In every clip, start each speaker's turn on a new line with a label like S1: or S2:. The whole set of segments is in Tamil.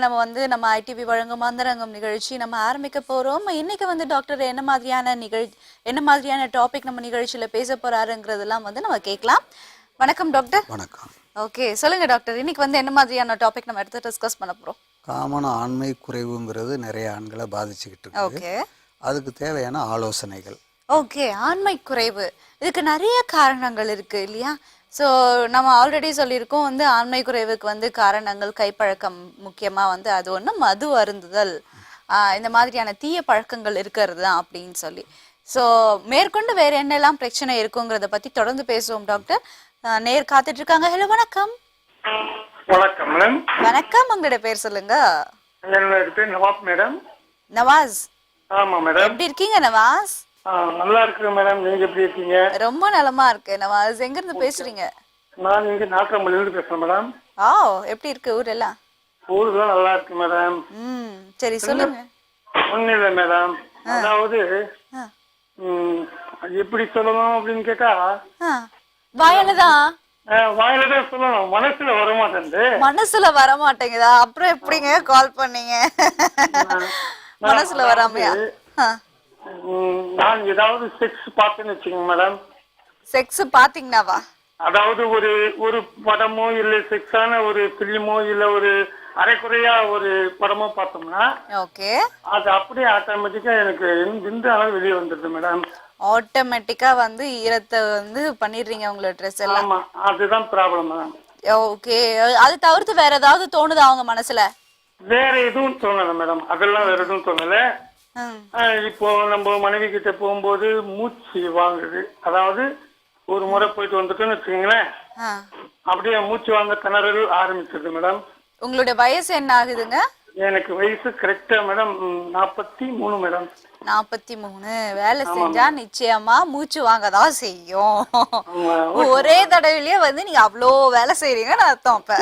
S1: நம்ம வந்து நம்ம ஐடிவி வழங்கும் அந்தரங்கம் நிகழ்ச்சி நம்ம ஆரம்பிக்க போறோம். இன்னைக்கு வந்து டாக்டர் என்ன மாதிரியான டாபிக் நம்ம நிகழ்ச்சியில பேச போறாருங்கிறதெல்லாம் வந்து நம்ம கேட்கலாம். வணக்கம் டாக்டர்.
S2: வணக்கம்.
S1: ஓகே, சொல்லுங்க டாக்டர், இன்னைக்கு வந்து என்ன மாதிரியான டாபிக் நம்ம எடுத்து டிஸ்கஸ் பண்ண போறோம்?
S2: காமன் ஆண்மை குறைவுங்கிறது நிறைய ஆண்களை பாதிச்சுக்கிட்டு இருக்கு.
S1: ஓகே,
S2: அதுக்கு தேவையான ஆலோசனைகள்.
S1: ஓகே, ஆண்மை குறைவு, இதுக்கு நிறைய காரணங்கள் இருக்கு இல்லையா? ஸோ நம்ம ஆல்ரெடி சொல்லியிருக்கோம் வந்து ஆண்மை குறைவுக்கு வந்து காரணங்கள் கைப்பழக்கம் முக்கியமாக வந்து அது ஒன்று, மது அருந்துதல், இந்த மாதிரியான தீய பழக்கங்கள் இருக்கிறது தான் அப்படின்னு சொல்லி. ஸோ மேற்கொண்டு வேற என்னெல்லாம் பிரச்சனை இருக்குங்கிறத பற்றி தொடர்ந்து பேசுவோம் டாக்டர். நேர் காத்துட்டு இருக்காங்க. ஹலோ, வணக்கம்.
S3: வணக்கம் மேடம்.
S1: வணக்கம், உங்களோட பேர் சொல்லுங்க.
S3: என்னோட பேர் நவாஸ் மேடம்.
S1: நவாஸ்.
S3: ஆமா மேடம்.
S1: எப்படி இருக்கீங்க நவாஸ்?
S3: நல்லா இருக்கு மேடம். நீங்க எப்படி இருக்கீங்க?
S1: ரொம்ப நலமா இருக்கு நவாஸ். எங்க இருந்து பேசுறீங்க? நான்
S3: இங்க நாகரம்பள்ளில இருந்து பேசுறேன் மேடம்.
S1: எப்படி இருக்கு ஊரெல்லாம்?
S3: ஊரெல்லாம் நல்லா இருக்கு மேடம்.
S1: சரி, சொல்லுங்க.
S3: ஒண்ணு இல்ல மேடம், அதாவது எப்படி சொல்லணும் அப்படின்னு கேட்டா
S1: வாயிலதான்
S3: வாயிலதான் சொல்லணும், மனசுல வரமாட்டேங்குது.
S1: மனசுல வரமாட்டேங்குதா? அப்புறம் எப்படிங்க கால் பண்ணீங்க? மனசுல வராமையா?
S3: நான் ஏதாவது செக்ஸ் பார்த்தேன்னு வச்சுக்கோங்க மேடம்.
S1: செக்ஸ் பாத்தீங்கன்னாவா?
S3: அதாவது ஒரு படமோ இல்ல செக்ஸான ஒரு பிலிமோ இல்ல ஒரு அரைக்குறையா ஒரு படமோ பார்த்தோம்னா
S1: ஓகே,
S3: அது அப்படியே ஆட்டோமேட்டிக்கா எனக்கு இந்த அளவு வெளியே வந்துடுது மேடம்.
S1: ஆட்டோமேட்டிக்கா வந்து ஈரத்தை வந்து பண்ணிடுறீங்க உங்களோட ட்ரெஸ் எல்லாம்.
S3: ஆமா, அதுதான் ப்ராப்ளம் மேடம்.
S1: ஓகே, அது தவிர்த்து வேற ஏதாவது தோணுதா அவங்க மனசுல?
S3: வேற எதுவும் தோணல மேடம், அதெல்லாம் வேற எதுவும் தோணல. இப்போ நம்ம மனைவி கிட்ட போகும்போது மூச்சு வாங்குது. அதாவது ஒரு முறை போயிட்டு வந்துட்டோன்னு வச்சுக்கீங்களேன், அப்படியே மூச்சு வாங்க திணறல் ஆரம்பிச்சிருது மேடம்.
S1: உங்களுடைய வயசு என்ன ஆகுதுங்க?
S3: எனக்கு வயசு கரெக்டா மேடம் 43 மேடம்.
S1: 43. வேலை செஞ்சா நிச்சயமா மூச்சு வாங்கதான் செய்யும். ஒரே தடவைலயே வந்து நீங்க அவ்வளோ வேலை செய்றீங்கன்னு அர்த்தம். அப்ப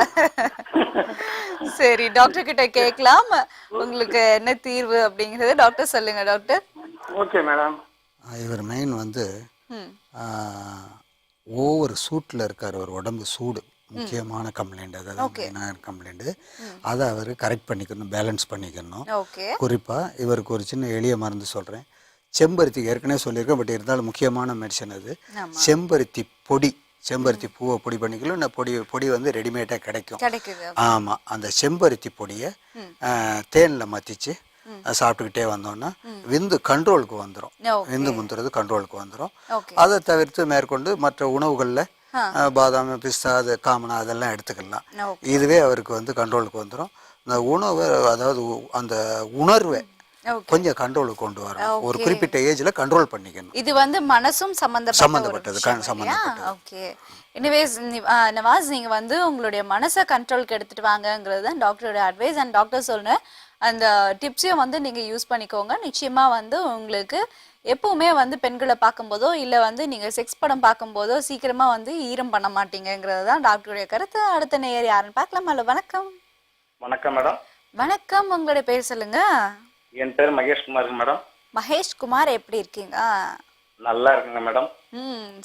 S1: சரி, டாக்டர் கிட்ட கேட்கலாம் உங்களுக்கு என்ன தீர்வு அப்படிங்கறது. டாக்டர் சொல்லுங்க டாக்டர்.
S3: Okay madam.
S2: இவர் மெயின் வந்து ஓவர் சூட்டில் இருக்கார். ஒரு உடம்பு சூடு முக்கியமான கம்ப்ளைண்ட், அதாவது கம்ப்ளைண்ட். அதை அவர் கரெக்ட் பண்ணிக்கணும், பேலன்ஸ் பண்ணிக்கணும். குறிப்பாக இவருக்கு ஒரு சின்ன எளிய மருந்து சொல்கிறேன். செம்பருத்தி ஏற்கனவே சொல்லியிருக்கேன், பட் இருந்தாலும் முக்கியமான மெடிசன் அது. செம்பருத்தி பொடி, செம்பருத்தி பூவை பொடி பண்ணிக்கலாம். பொடி வந்து ரெடிமேடாக கிடைக்கும். ஆமாம், அந்த செம்பருத்தி பொடியை தேனில் மத்திச்சு சாப்பிட்டுக்கிட்டே வந்தோம்னா விந்து கண்ட்ரோலுக்கு வந்துடும். விந்து முந்துறது கண்ட்ரோலுக்கு வந்துடும். அதை தவிர்த்து மேற்கொண்டு மற்ற உணவுகளில் பாதாம், பிஸ்தா, அது காமனா அதெல்லாம் எடுத்துக்கலாம். இதுவே அவருக்கு வந்து கண்ட்ரோலுக்கு வந்துடும். இந்த உணவை, அதாவது அந்த உணர்வை கொஞ்சம் கண்ட்ரோலுக்கு கொண்டு வரணும். ஒரு குறிப்பிட்ட ஏஜ்ல கண்ட்ரோல் பண்ணிக்கணும்.
S1: இது வந்து மனசும் சம்பந்தப்பட்டது. ஓகே, எனிவேஸ் நவாஸ், நீங்க வந்து உங்களுடைய மனசை கண்ட்ரோலுக்கு எடுத்துட்டு வாங்கங்கிறது தான் டாக்டரோட அட்வைஸ். அண்ட் டாக்டர் சொன்ன அந்த டிப்ஸையும் வந்து நீங்க யூஸ் பண்ணிக்கோங்க. நிச்சயமா வந்து உங்களுக்கு எப்பவுமே வந்து பெண்களை பார்க்கும்போதோ இல்லை வந்து நீங்க செக்ஸ் படம் பார்க்கும்போதோ சீக்கிரமா வந்து ஈரம் பண்ண மாட்டீங்கிறது தான் டாக்டருடைய கருத்து. அடுத்த நேயர் யாருன்னு பார்க்கலாம். ஹலோ, வணக்கம்.
S3: வணக்கம் மேடம்.
S1: வணக்கம், உங்களுடைய பேர் சொல்லுங்க.
S3: என் பேர் மகேஷ் குமார் மேடம்.
S1: மகேஷ் குமார், எப்படி இருக்கீங்க?
S3: நல்லா இருக்குங்க மேடம்.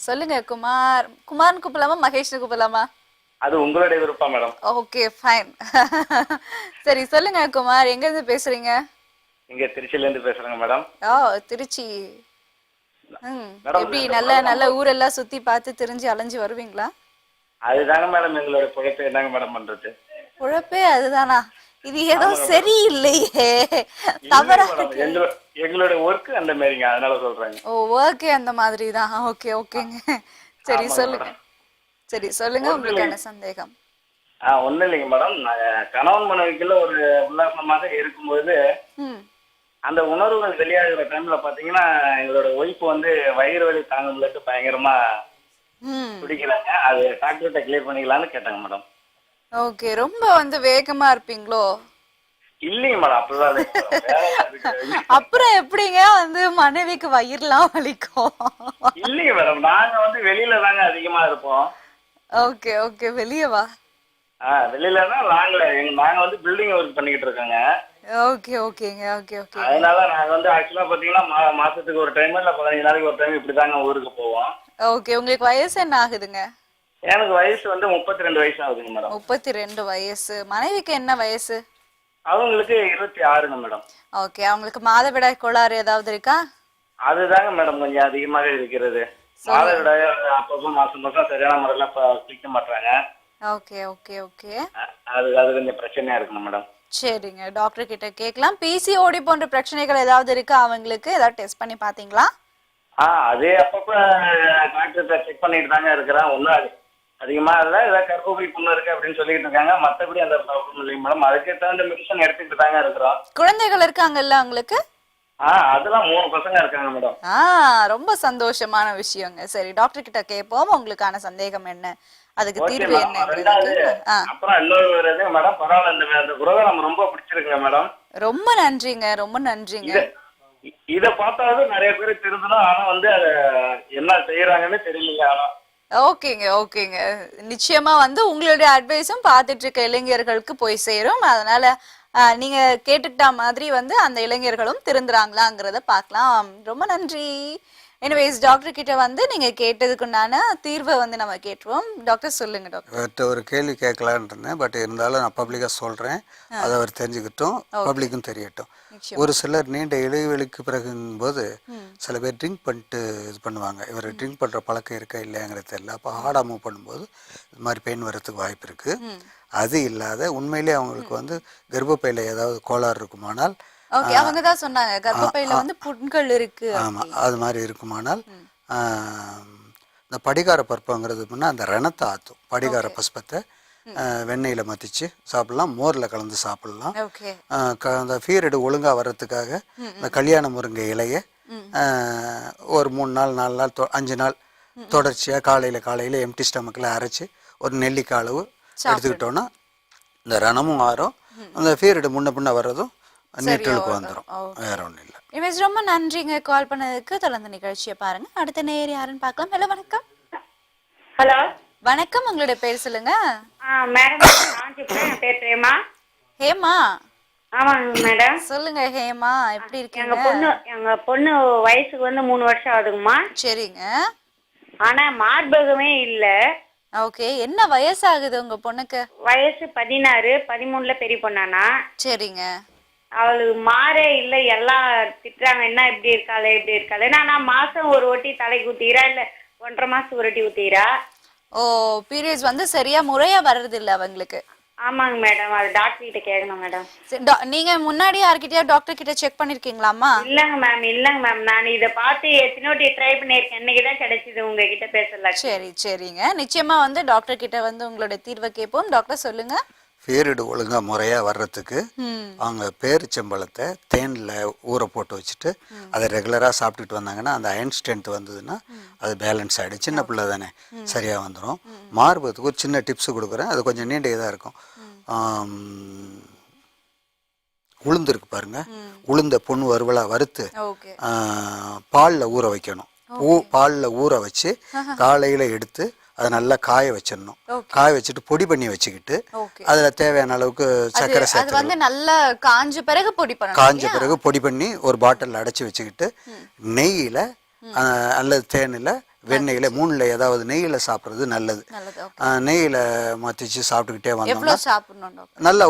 S1: சொல்லுங்க குமார். குமார்னு கூப்பிடலாமா, மகேஷ்னு கூப்பிடலாமா?
S3: அது உங்களுடைய விருப்பம் மேடம்.
S1: Okay, fine. சரி, சொல்லுங்க குமார், எங்க இருந்து பேசுறீங்க?
S3: இங்க திருச்சியில இருந்து பேசுறேங்க மேடம்.
S1: திருச்சி. எப்படி நல்ல நல்ல ஊரெல்லாம் சுத்தி பார்த்து தெரிஞ்சு அலைஞ்சு வருவீங்களா?
S3: அதுதாங்க மேடம் எங்களோட பொழப்பே. என்னங்க மேடம் பண்றது?
S1: பொழப்பே அதுதானா? இது ஏதோ சரியில்லையே, தவறா இருக்கு.
S3: எங்களோட ஒர்க் அந்த மாதிரிங்க, அதனால சொல்றாங்க.
S1: ஒர்க்கே அந்த மாதிரி தான். ஓகேங்க. சரி சொல்லுங்க. உங்களுக்கு என்ன சந்தேகம்?
S3: ஒண்ணும் இல்லைங்க மேடம், கணவன் மனைவிக்குள்ள ஒரு உல்லாசமாக இருக்கும்போது அந்த உணர்வுகள் வெளியாகிற டைம்ல பாத்தீங்கன்னா எங்களோட ஒய்ஃப் வந்து வயிறு வலி தாங்க முடியல, பயங்கரமா குடிக்கிறாங்க. அது டாக்டர்கிட்ட கிளியர் பண்ணிக்கலாம்னு கேட்டாங்க மேடம்.
S1: ஓகே, ரொம்ப வந்து வேகமா இருப்பீங்களோ?
S3: இல்லைங்க மேடம், அப்படிதான்.
S1: அப்புறம் எப்படிங்க வந்து மனைவிக்கு வயிறுலாம் வலிக்கும்?
S3: இல்லைங்க மேடம், நாங்க வந்து வெளியில தாங்க அதிகமா இருப்போம்.
S1: ஓகே, வெளியவா?
S3: வெளியிலன்னா நாங்க வந்து பில்டிங் ஒர்க் பண்ணிக்கிட்டு இருக்கோங்க.
S1: ஓகேங்க.
S3: அதனால நாங்க வந்து ஆக்சுவலா பாத்தீங்கன்னா மாசத்துக்கு ஒரு டைம் இல்ல 15 நாளைக்கு ஒரு டைம் இப்படிதாங்க ஊருக்கு போவோம்.
S1: ஓகே, உங்களுக்கு வயசு என்ன ஆகுதுங்க?
S3: எனக்கு வயசு வந்து 32 வயசு ஆகுதுங்க மேடம்.
S1: 32 வயசு. மனைவிக்கு என்ன வயசு?
S3: அவங்களுக்கு 26ங்க மேடம்.
S1: ஓகே. அவங்களுக்கு மாதவிடாய் கோளாறு ஏதாவது இருக்கா?
S3: அதுதாங்க மேடம் கொஞ்சம் அதிகமாக இருக்கிறது. மாதவிடாய் அப்பப்போ மாசம் மாசம் சரியான முறையில குளிக்க மாட்டாங்க.
S1: Okay okay okay.
S3: அது கொஞ்சம் பிரச்சனையா இருக்குங்க மேடம்.
S1: சரிங்க, டாக்டர் கிட்ட கேட்கலாம். பிசிஓடி போன்ற பிரச்சனைகள் ஏதாவது இருக்கா அவங்களுக்கு? ஏதாவது டெஸ்ட் பண்ணி பாத்தீங்களா?
S3: அதே அப்பப்ப டாக்டர் செக் பண்ணிட்டு தாங்க இருக்கிறேன். ஒன்றும் அதிகமா இல்லை, ஏதாவது கர்ப்பப்பை புண்ணு இருக்கு அப்படின்னு சொல்லிட்டு இருக்காங்க. மற்றபடி அந்த ப்ராப்ளம் இல்லைங்க மேடம். அதுக்கு தகுந்த மெடிசன் எடுத்துக்கிட்டு தாங்க இருக்கிறோம்.
S1: குழந்தைகள் இருக்காங்கல்ல உங்களுக்கு?
S3: அதெல்லாம் 3 பசங்க இருக்காங்க மேடம்.
S1: ரொம்ப சந்தோஷமான விஷயங்க. சரி, டாக்டர் கிட்ட கேட்போம் உங்களுக்கான சந்தேகம் என்ன, அதுக்கு தீர்வு என்ன.
S3: அப்புறம் இன்னொரு மேடம், பரவாயில்ல, இந்த புரோகிராம் ரொம்ப பிடிச்சிருக்குங்க மேடம்.
S1: ரொம்ப நன்றிங்க, ரொம்ப நன்றிங்க.
S3: இத பார்த்தாவது நிறைய பேர் திருந்தணும். ஆனா வந்து அத என்ன செய்யறாங்கன்னு தெரியலங்க. ஆனா
S1: ஓகேங்க ஓகேங்க, நிச்சயமா வந்து உங்களுடைய அட்வைஸும் பார்த்துட்டு இருக்க இளைஞர்களுக்கு போய் சேரும். அதனால நீங்க கேட்டுக்கிட்ட மாதிரி வந்து அந்த இளைஞர்களும் திருந்துறாங்களாங்கிறத பார்க்கலாம். ரொம்ப நன்றி. எனிவேஸ், டாக்டர் கிட்ட வந்து நீங்க கேட்டதுக்குண்டான தீர்வை வந்து நம்ம கேட்டுருவோம். டாக்டர் சொல்லுங்க. டாக்டர்
S2: ஒரு கேள்வி கேட்கலான்னு இருந்தேன், பட் இருந்தாலும் நான் பப்ளிக்காக சொல்கிறேன், அதை அவர் தெரிஞ்சுக்கிட்டோம், பப்ளிக்கும் தெரியட்டும். ஒரு சிலர் நீண்ட இடைவெளிக்கு பிறகும்போது சில பேர் ட்ரிங்க் பண்ணிட்டு இது பண்ணுவாங்க. இவர் ட்ரிங்க் பண்ணுற பழக்கம் இருக்கா இல்லையாங்கிறது தெரியல. அப்போ ஹார்டாக மூவ் பண்ணும்போது இது மாதிரி பெயின் வரத்துக்கு வாய்ப்பு இருக்குது. அது இல்லாத உண்மையிலே அவங்களுக்கு வந்து கர்ப்பப்பையில் ஏதாவது கோளாறு இருக்குமானால்,
S1: அவங்க தான் சொன்னாங்க கர்ப்பப்பையில வந்து புண்கள் இருக்கு.
S2: ஆமாம், அது மாதிரி இருக்குமானால் இந்த படிகார பருப்பங்கிறது அந்த ரணத்தை ஆற்றும். படிகார பஸ்பத்தை வெண்ணெயில் மத்திச்சு சாப்பிடலாம், மோரில் கலந்து சாப்பிடலாம். அந்த பீரியடு ஒழுங்காக வர்றதுக்காக இந்த கல்யாண முருங்கை இலையை ஒரு 3 நாள் 4 நாள் 5 நாள் தொடர்ச்சியாக காலையில் எம்டி ஸ்டமக்கில் அரைச்சி ஒரு நெல்லிக்காய் அளவு எடுத்துக்கிட்டோன்னா இந்த ரணமும் ஆறும், அந்த பீரியடு முன்ன பின்ன வர்றதும் நீட்டலுக்கு வந்துடும். வேற ஒன்றும் இல்லை.
S1: இமேஜ் ரொம்ப நன்றிங்க கால் பண்ணதுக்கு. தொடர்ந்து நிகழ்ச்சியை பாருங்க. அடுத்த நேர் யாருன்னு பார்க்கலாம். ஹலோ, வணக்கம்.
S4: ஹலோ,
S1: வணக்கம். உங்களுடைய பேர் சொல்லுங்க.
S4: மேடம், என் பேர் பிரேமா.
S1: ஹேமா?
S4: ஆமாங்க மேடம்.
S1: சொல்லுங்க ஹேமா, எப்படி இருக்கீங்க?
S4: எங்க பொண்ணு வயசுக்கு வந்து 3 வருஷம் ஆகுதுங்கம்மா.
S1: சரிங்க.
S4: ஆனா மார்பகமே இல்ல.
S1: ஓகே. என்ன வயசு ஆகுது உங்க பொண்ணுக்கு?
S4: வயசு 16, 13ல பெரிய பொண்ணானா.
S1: சரிங்க.
S4: அவளுக்கு மாறே இல்ல. எல்லாம் திட்டுறாங்க, என்ன இப்படி இருக்காளே இப்படி இருக்காளே. ஆனா மாசம் ஒரு வாட்டி தலைக்கு ஊத்திக்கிறா, இல்ல 1.5 மாசத்துக்கு ஒரு வாட்டி ஊத்திக்கிறா.
S1: பீரியட்ஸ் வந்து சரியா முறையா வர்றது இல்ல அவங்களுக்கு?
S4: ஆமாங்க மேடம், அது டாக்டர் கிட்ட கேட்கணும் மேடம்.
S1: நீங்க முன்னாடி யார்கிட்டயா டாக்டர் கிட்ட செக் பண்ணிருக்கீங்களாமா?
S4: இல்லங்க மேம், நான் இத பார்த்து எத்தனோட்டி ட்ரை பண்ணிருக்கேன். இன்னைக்குதான் கிடைச்சது உங்ககிட்ட பேசலாம்.
S1: சரிங்க. நிச்சயமா வந்து டாக்டர் கிட்ட வந்து உங்களோட தீர்வை கேட்போம். டாக்டர் சொல்லுங்க.
S2: பீரியடு ஒழுங்காக முறையாக வர்றதுக்கு அவங்க பேரிச்சம்பழத்தை தேனில் ஊற போட்டு வச்சுட்டு அதை ரெகுலராக சாப்பிட்டுட்டு வந்தாங்கன்னா அந்த அயன் ஸ்ட்ரென்த் வந்ததுன்னா அது பேலன்ஸ் ஆகிடும். சின்ன பிள்ளை தானே, சரியாக வந்துடும். மார்பகத்துக்கு ஒரு சின்ன டிப்ஸ் கொடுக்குறேன், அது கொஞ்சம் நீண்ட இதாக இருக்கும். உளுந்து இருக்கு பாருங்க, உளுந்த பொண்ணு வறுவலாக வறுத்து பாலில் ஊற வைக்கணும். பாலில் ஊற வச்சு காலையில் எடுத்து அதை நல்லா காய வச்சிடணும். காய வச்சுட்டு பொடி பண்ணி வச்சுக்கிட்டு அதில் தேவையான அளவுக்கு சர்க்கரை சேர்த்து
S1: நல்லா காஞ்ச பிறகு
S2: பொடி பண்ணி ஒரு பாட்டில் அடைச்சி வச்சுக்கிட்டு நெய்யில் அல்லது தேனில் வெண்ணெயில் 3ல் ஏதாவது நெய்யில் சாப்பிட்றது நல்லது. நெய்யில் மத்திச்சு சாப்பிட்டுக்கிட்டே வந்தோம்னா நல்லா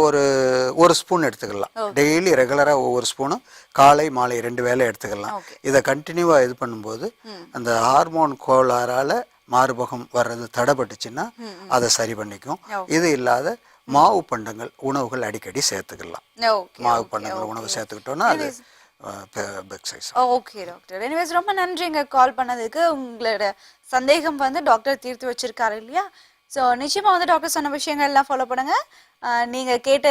S2: ஒரு ஸ்பூன் எடுத்துக்கலாம். டெய்லி ரெகுலராக ஒவ்வொரு ஸ்பூனும் காலை மாலை 2 வேளை எடுத்துக்கலாம். இதை கண்டினியூவாக இது பண்ணும்போது அந்த ஹார்மோன் கோளாறால் மார்பகம் வர்றது தடைப்பட்டுச்சுன்னா அதை சரி பண்ணிக்கும். இது இல்லாத மாவு பண்டங்கள் உணவுகள் அடிக்கடி சேர்த்துக்கலாம். மாவு பண்டங்கள் உணவு சேர்த்துக்கிட்டோம்னா அது
S1: ஓகே டாக்டர். எனிவேஸ், ரொம்ப நன்றிங்க கால் பண்ணதுக்கு. உங்களோட சந்தேகம் வந்து டாக்டர் தீர்த்து வச்சிருக்காரு இல்லையா? ஸோ நிச்சயமா வந்து டாக்டர் சொன்ன விஷயங்கள் எல்லாம் ஃபாலோ பண்ணுங்க. நீங்க கேட்ட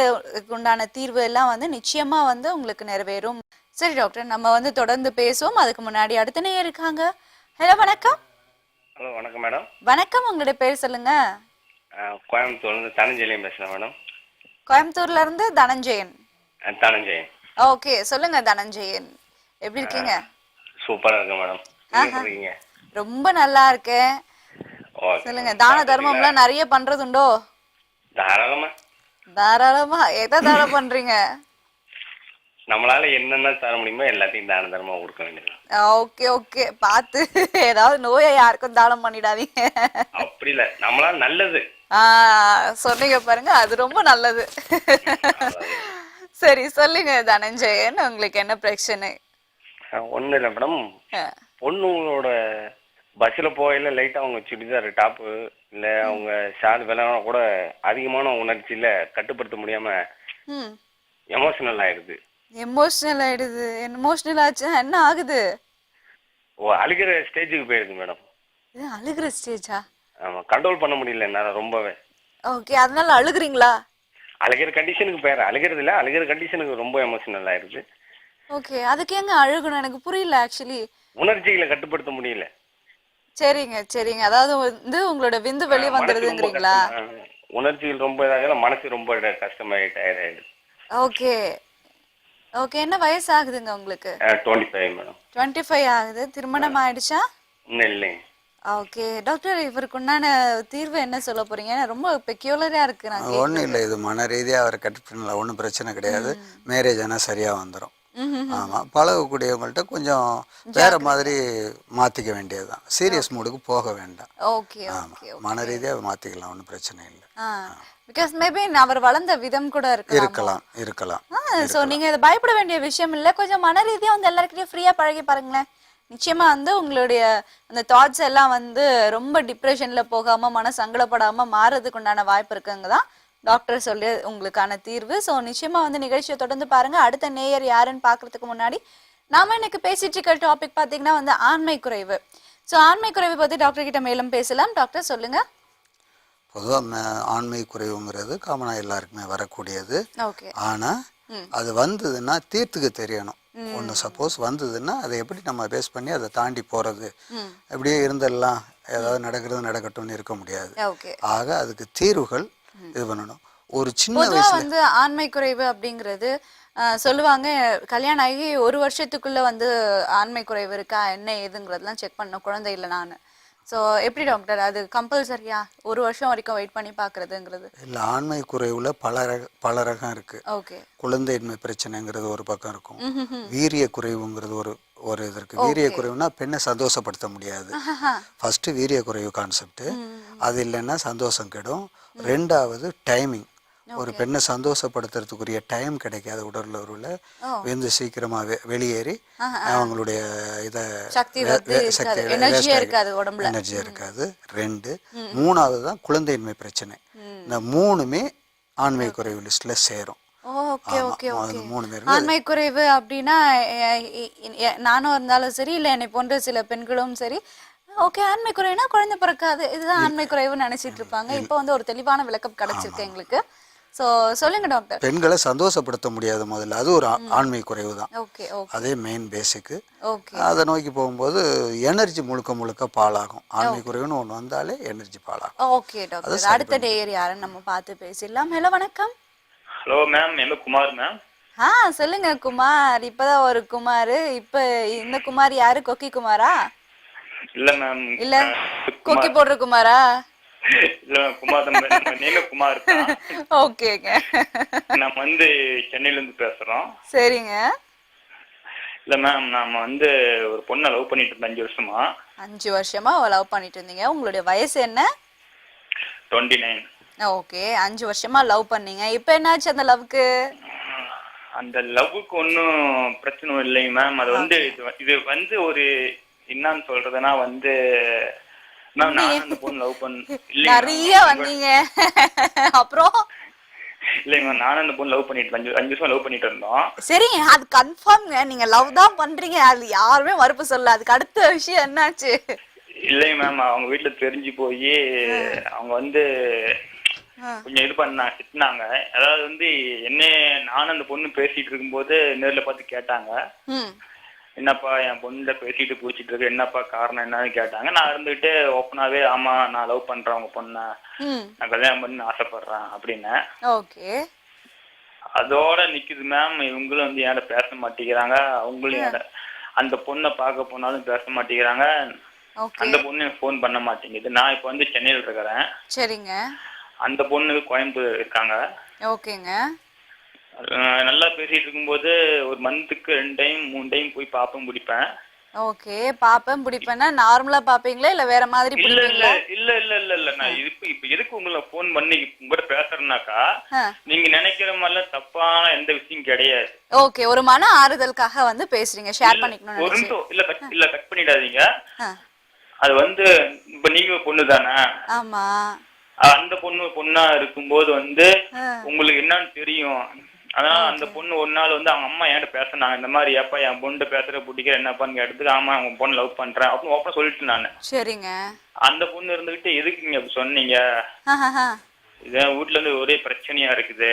S1: உண்டான தீர்வு எல்லாம் வந்து நிச்சயமா வந்து உங்களுக்கு நிறைவேறும். சரி டாக்டர், நம்ம வந்து தொடர்ந்து பேசுவோம். அதுக்கு முன்னாடி அடுத்த நேரம் இருக்காங்க. ஹலோ, வணக்கம்.
S5: ஹலோ, வணக்கம் மேடம்.
S1: வணக்கம். உங்களுடைய பேர் சொல்லுங்க.
S5: கோயம்புத்தூர்லேருந்து தனஞ்சயன் பேசுகிறேன் மேடம்.
S1: கோயம்புத்தூர்ல இருந்து தனஞ்சயன்.
S5: தனஞ்சயன்.
S1: ஓகே, சொல்லுங்க தனஞ்சயன், எப்படி இருக்கீங்க?
S5: சூப்பரா இருக்கு மேடம்.
S1: ரொம்ப நல்லா இருக்கேன். சொல்லுங்க, தான தர்மம்லாம் நிறைய பண்றது உண்டோ? தாராளமா. எதை தானம் பண்றீங்க?
S5: நம்மளால என்னென்ன தர முடியுமோ எல்லாத்தையும் தான தர்மமா கொடுக்க வேண்டியது.
S1: ஓகே, பார்த்து ஏதாவது நோயை யாருக்கும் தானம் பண்ணிடாதீங்க.
S5: அப்படி இல்ல, நம்மளால நல்லது
S1: சொன்னீங்க பாருங்க, அது ரொம்ப நல்லது. சரி சொல்லுங்க தனஞ்சயன், உங்களுக்கு என்ன பிரச்சனை?
S5: ஒன்றும் இல்லை மேடம். பொண்ணுங்களோட பஸ்ஸில் போகையில் லைட்டாக அவங்க சுடிதார் டாப்பு இல்லை அவங்க ஷால் விலகினா கூட அதிகமான உணர்ச்சியில் கட்டுப்படுத்த முடியாமல் எமோஷனல் ஆயிடுது.
S1: எமோஷனல் ஆயிடுது? எமோஷனல் ஆச்சுன்னா என்ன ஆகுது?
S5: அழுகிற ஸ்டேஜுக்கு போயிடுது மேடம்.
S1: இது அழுகிற ஸ்டேஜா?
S5: ஆமாம், கண்ட்ரோல் பண்ண முடியல என்னால் ரொம்பவே.
S1: ஓகே, அதனால அழுகுறீங்களா?
S5: அழுகிற கண்டிஷனுக்கு போயிடுறேன். அழுகிறது இல்லை, அழுகிற கண்டிஷனுக்கு ரொம்ப எமோஷனல் ஆயிடுது.
S1: ஓகே, அதுக்கு எங்க அழுகணும்? எனக்கு புரியல ஆக்சுவலி.
S5: உணர்ச்சிகளை கட்டுப்படுத்த முடியல.
S1: சரிங்க சரிங்க, அதாவது வந்து உங்களோட விந்து வெளியே வந்துடுதுங்கிறீங்களா?
S5: உணர்ச்சிகள் ரொம்ப இதாக, மனசு ரொம்ப கஷ்டமாயிட்டு ஆயிடுது.
S1: ஓகே ஓகே, என்ன வயசு ஆகுதுங்க உங்களுக்கு?
S5: 25 மேடம்.
S1: 25 ஆகுது. திருமணம் ஆயிடுச்சா?
S5: இன்னும் இல்லைங்க.
S1: ஓகே டாக்டர், இவருக்கு உண்டான தீர்வு என்ன சொல்ல போறீங்க? ரொம்ப பெக்யூலரா இருக்கு. நான்
S2: ஒன்றும் இல்லை, இது மன ரீதியாக அவரை கட்டுப்பிடலாம், ஒன்றும் பிரச்சனை கிடையாது. மேரேஜ் ஆனால் சரியாக வந்துடும். ஆமாம், பழகக்கூடியவங்கள்ட்ட கொஞ்சம் வேற மாதிரி மாற்றிக்க வேண்டியதுதான். சீரியஸ் மூடுக்கு போக வேண்டாம்.
S1: ஓகே
S2: ஆமாம், மன ரீதியாக மாற்றிக்கலாம், ஒன்றும் பிரச்சனை இல்லை.
S1: பிகாஸ் மேபி அவர் வளர்ந்த விதம் கூட
S2: இருக்கலாம் இருக்கலாம்.
S1: ஸோ நீங்க இதை பயப்பட வேண்டிய விஷயம் இல்லை. கொஞ்சம் மன ரீதியாக வந்து எல்லாருக்கிட்டையும் ஃப்ரீயா பழகி பாருங்களேன். நிச்சயமா வந்து உங்களுடைய அந்த தாட்ஸ் எல்லாம் வந்து ரொம்ப டிப்ரெஷன்ல போகாம மன சங்கடப்படாம மாறதுக்கு உண்டான வாய்ப்பு இருக்குங்க தான் டாக்டர் சொல்லி உங்களுக்கான தீர்வு. ஸோ நிச்சயமா வந்து நிகழ்ச்சியை தொடர்ந்து பாருங்க. அடுத்த நேயர் யாருன்னு பாக்குறதுக்கு முன்னாடி நாம இன்னைக்கு பேசிட்டு இருக்க டாபிக் பாத்தீங்கன்னா வந்து ஆண்மை குறைவு. ஸோ ஆண்மை குறைவு பத்தி டாக்டர் கிட்ட மேலும் பேசலாம். டாக்டர் சொல்லுங்க.
S2: பொதுவாக ஆண்மை குறைவுங்கிறது காமனாக எல்லாருக்குமே வரக்கூடியது.
S1: ஓகே,
S2: ஆனால் அது வந்ததுன்னா தீர்த்துக்கு தெரியணும். ஒன்று சப்போஸ் வந்ததுன்னா அதை எப்படி நம்ம பேஸ் பண்ணி அதை தாண்டி போகிறது. எப்படியே இருந்தெல்லாம் ஏதாவது நடக்கிறது நடக்கட்டும்னு இருக்க முடியாது. ஆக அதுக்கு தீர்வுகள் இது பண்ணணும். ஒரு சின்ன வயசுல
S1: வந்து ஆண்மை குறைவு அப்படிங்கிறது சொல்லுவாங்க, கல்யாணம் ஆகி 1 வருஷத்துக்குள்ள வந்து ஆண்மை குறைவு இருக்கா என்ன ஏதுங்கிறதுலாம் செக் பண்ண குழந்தை இல்லை நான். ஸோ எப்படி டாக்டர், அது கம்பல்சரியா 1 வருஷம் வரைக்கும் வெயிட் பண்ணி பார்க்கறதுங்கிறது?
S2: இல்லை, ஆண்மை குறைவுல பல ரகம் இருக்கு.
S1: ஓகே,
S2: குழந்தையின்மை பிரச்சனைங்கிறது ஒரு பக்கம் இருக்கும். வீரிய குறைவுங்கிறது ஒரு இது இருக்கு. வீரிய குறைவுனா பெண்ணை சந்தோஷப்படுத்த முடியாது. ஃபர்ஸ்ட் வீரிய குறைவு கான்செப்ட். அது இல்லைன்னா சந்தோஷம் கெடும். ரெண்டாவது டைமிங். ஒரு பெண்ணை சந்தோஷப்படுத்துறதுக்குரிய டைம் கிடைக்காத உடலுறவுல வெந்து சீக்கிரமா வெளியேறி அவங்களுடைய இதை எனர்ஜியா இருக்காது. 2 3வது தான் குழந்தையின்மை பிரச்சனை. இந்த 3மே ஆண்மை குறைவு லிஸ்ட்ல சேரும்.
S1: Okay okay okay. ஆண்மை குறைவு அப்படின்னா நானும் இருந்தாலும் சரி, இல்லை என்னை போன்ற சில பெண்களும் சரி, ஓகே ஆண்மை குறைவுனா குழந்தை பிறக்காது, இதுதான் ஆண்மை குறைவுன்னு நினைச்சிட்டு இருப்பாங்க. இப்போ வந்து ஒரு தெளிவான விளக்கம் கிடைச்சிருக்கு எங்களுக்கு. சோ சொல்லுங்க டாக்டர்.
S2: பெண்களை சந்தோஷப்படுத்த முடியாது முதல்ல, அது ஒரு ஆண்மை குறைவு தான்.
S1: ஓகே ஓகே,
S2: அதே மெயின் பேசிக்.
S1: ஓகே,
S2: அதை நோக்கி போகும்போது எனர்ஜி முழுக்க பாலாகும். ஆண்மை குறைவுன்னு ஒன்று வந்தாலே எனர்ஜி பாலாகும்.
S1: ஓகே டாக்டர், அடுத்த டேயர் யாருன்னு நம்ம பார்த்து பேசிடலாம். ஹலோ வணக்கம்.
S6: ஹலோ மேம், என் குமார் மேம்.
S1: சொல்லுங்க குமார். இப்பதான் ஒரு குமார். இப்ப இந்த குமார் யாரு? கொக்கி குமாரா?
S6: இல்ல மேம்.
S1: இல்ல கொக்கி போடுற குமாரா?
S6: இல்ல குமார் தான். நீங்க குமார் தான்.
S1: ஓகேங்க.
S6: நம்ம வந்து சென்னையில இருந்து பேசுறோம்.
S1: சரிங்க.
S6: இல்ல மேம், நாம வந்து ஒரு பொண்ணை லவ் பண்ணிட்டு இருந்தோம் 5 வருஷமா.
S1: 5 வருஷமா லவ் பண்ணிட்டு இருந்தீங்க. உங்களுடைய வயசு என்ன?
S6: 29.
S1: ஓகே, 5 வருஷமா லவ் பண்ணீங்க. இப்போ என்னாச்சு அந்த லவ்க்கு?
S6: அந்த லவ்வுக்கு ஒன்றும் பிரச்சனை இல்லைங்க மேம். அது வந்து இது வந்து ஒரு என்னன்னு சொல்றதுன்னா வந்து மேம், நான் அந்த பொண்ணு லவ்
S1: நிறைய வந்தீங்க அப்புறம்
S6: இல்லைங்க மேம், நானும் அந்த பொண்ணு லவ் பண்ணிட்டு 5 வருஷம் லவ் பண்ணிட்டு இருந்தோம்.
S1: சரி, அது கன்ஃபார்ம்ங்க, நீங்க லவ் தான் பண்றீங்க, அது யாருமே மறுப்பு சொல்ல. அதுக்கு அடுத்த விஷயம் என்னாச்சு?
S6: இல்லைங்க மேம், அவங்க வீட்டுல தெரிஞ்சு போய் அவங்க வந்து கொஞ்சம் இது திட்டினாங்க. அதாவது வந்து என்ன, நானும் அந்த பொண்ணு பேசிட்டு இருக்கும்போது நேர்ல பார்த்து கேட்டாங்க, என்னப்பா என் பொண்ணு பேசிட்டு பூச்சிட்டு இருக்கு, என்னப்பா காரணம் என்னன்னு கேட்டாங்க. நான் இருந்துகிட்டு ஓப்பனாவே ஆமா நான் லவ் பண்றேன் உங்க பொண்ண, நான் கல்யாணம் பண்ணி ஆசைப்படுறேன் அப்படின்னு.
S1: ஓகே,
S6: அதோட நிக்குது மேம். இவங்களும் வந்து என்கிட்ட பேச மாட்டேங்கிறாங்க. அவங்களும் அந்த பொண்ணை பார்க்க போனாலும் பேச மாட்டேங்கிறாங்க. அந்த பொண்ணு ஃபோன் பண்ண மாட்டேங்குது. நான் இப்ப வந்து சென்னையில் இருக்கிறேன்.
S1: சரிங்க.
S6: அந்த பொண்ணு கோயம்புத்தூர் இருக்காங்க.
S1: ஓகேங்க.
S6: நல்லா பேசிட்டு இருக்கும்போது ஒரு மந்த்துக்கு 2 டைம் 3 டைம் போய் பார்ப்பேன், முடிப்பேன்.
S1: ஓகே, பாப்பேன் பிடிப்பேன்னா நார்மலா பாப்பீங்களா இல்ல வேற மாதிரி
S6: இல்ல இல்ல
S1: பிடிப்பீங்களா?
S6: இல்ல இல்ல இல்ல இல்ல நான் இப்ப எதுக்கு உங்களை போன் பண்ணி உங்ககிட்ட பேசுறேன்னாக்கா,
S1: ஆ.
S6: நீங்க நினைக்கிற மாதிரிலாம் தப்பான எந்த விஷயம் கிடையாது.
S1: ஓகே, ஒரு மன ஆறுதலுக்காக வந்து பேசுறீங்க, ஷேர் பண்ணிக்கணும்னு
S6: ஒரு
S1: நினைச்சு.
S6: நிமிஷம் இல்ல கட் பண்ணிடாதீங்க.
S1: ஆ.
S6: அது வந்து இப்ப நீங்க பொண்ணு தானே,
S1: ஆமா.
S6: அந்த பொண்ணா இருக்கும்போது வந்து
S1: ஆ.
S6: உங்களுக்கு என்னன்னு தெரியும். அதனால அந்த பொண்ணு ஒரு நாள் வந்து அவங்க அம்மா என்கிட்ட பேசினாங்க, இந்த மாதிரி ஏப்பா என் பொண்ணு பேசுற பிடிக்கிற என்னப்பான்னு கேட்டதுக்கு, ஆமா அவங்க பொண்ணு லவ் பண்றேன் அப்படின்னு ஓப்பனா சொல்லிட்டு நானு.
S1: சரிங்க.
S6: அந்த பொண்ணு இருந்துகிட்டு எதுக்கு நீங்க அப்படி சொன்னீங்க,
S1: ஆஹாஹா.
S6: இதான் வீட்டுல இருந்து ஒரே பிரச்சனையா இருக்குது.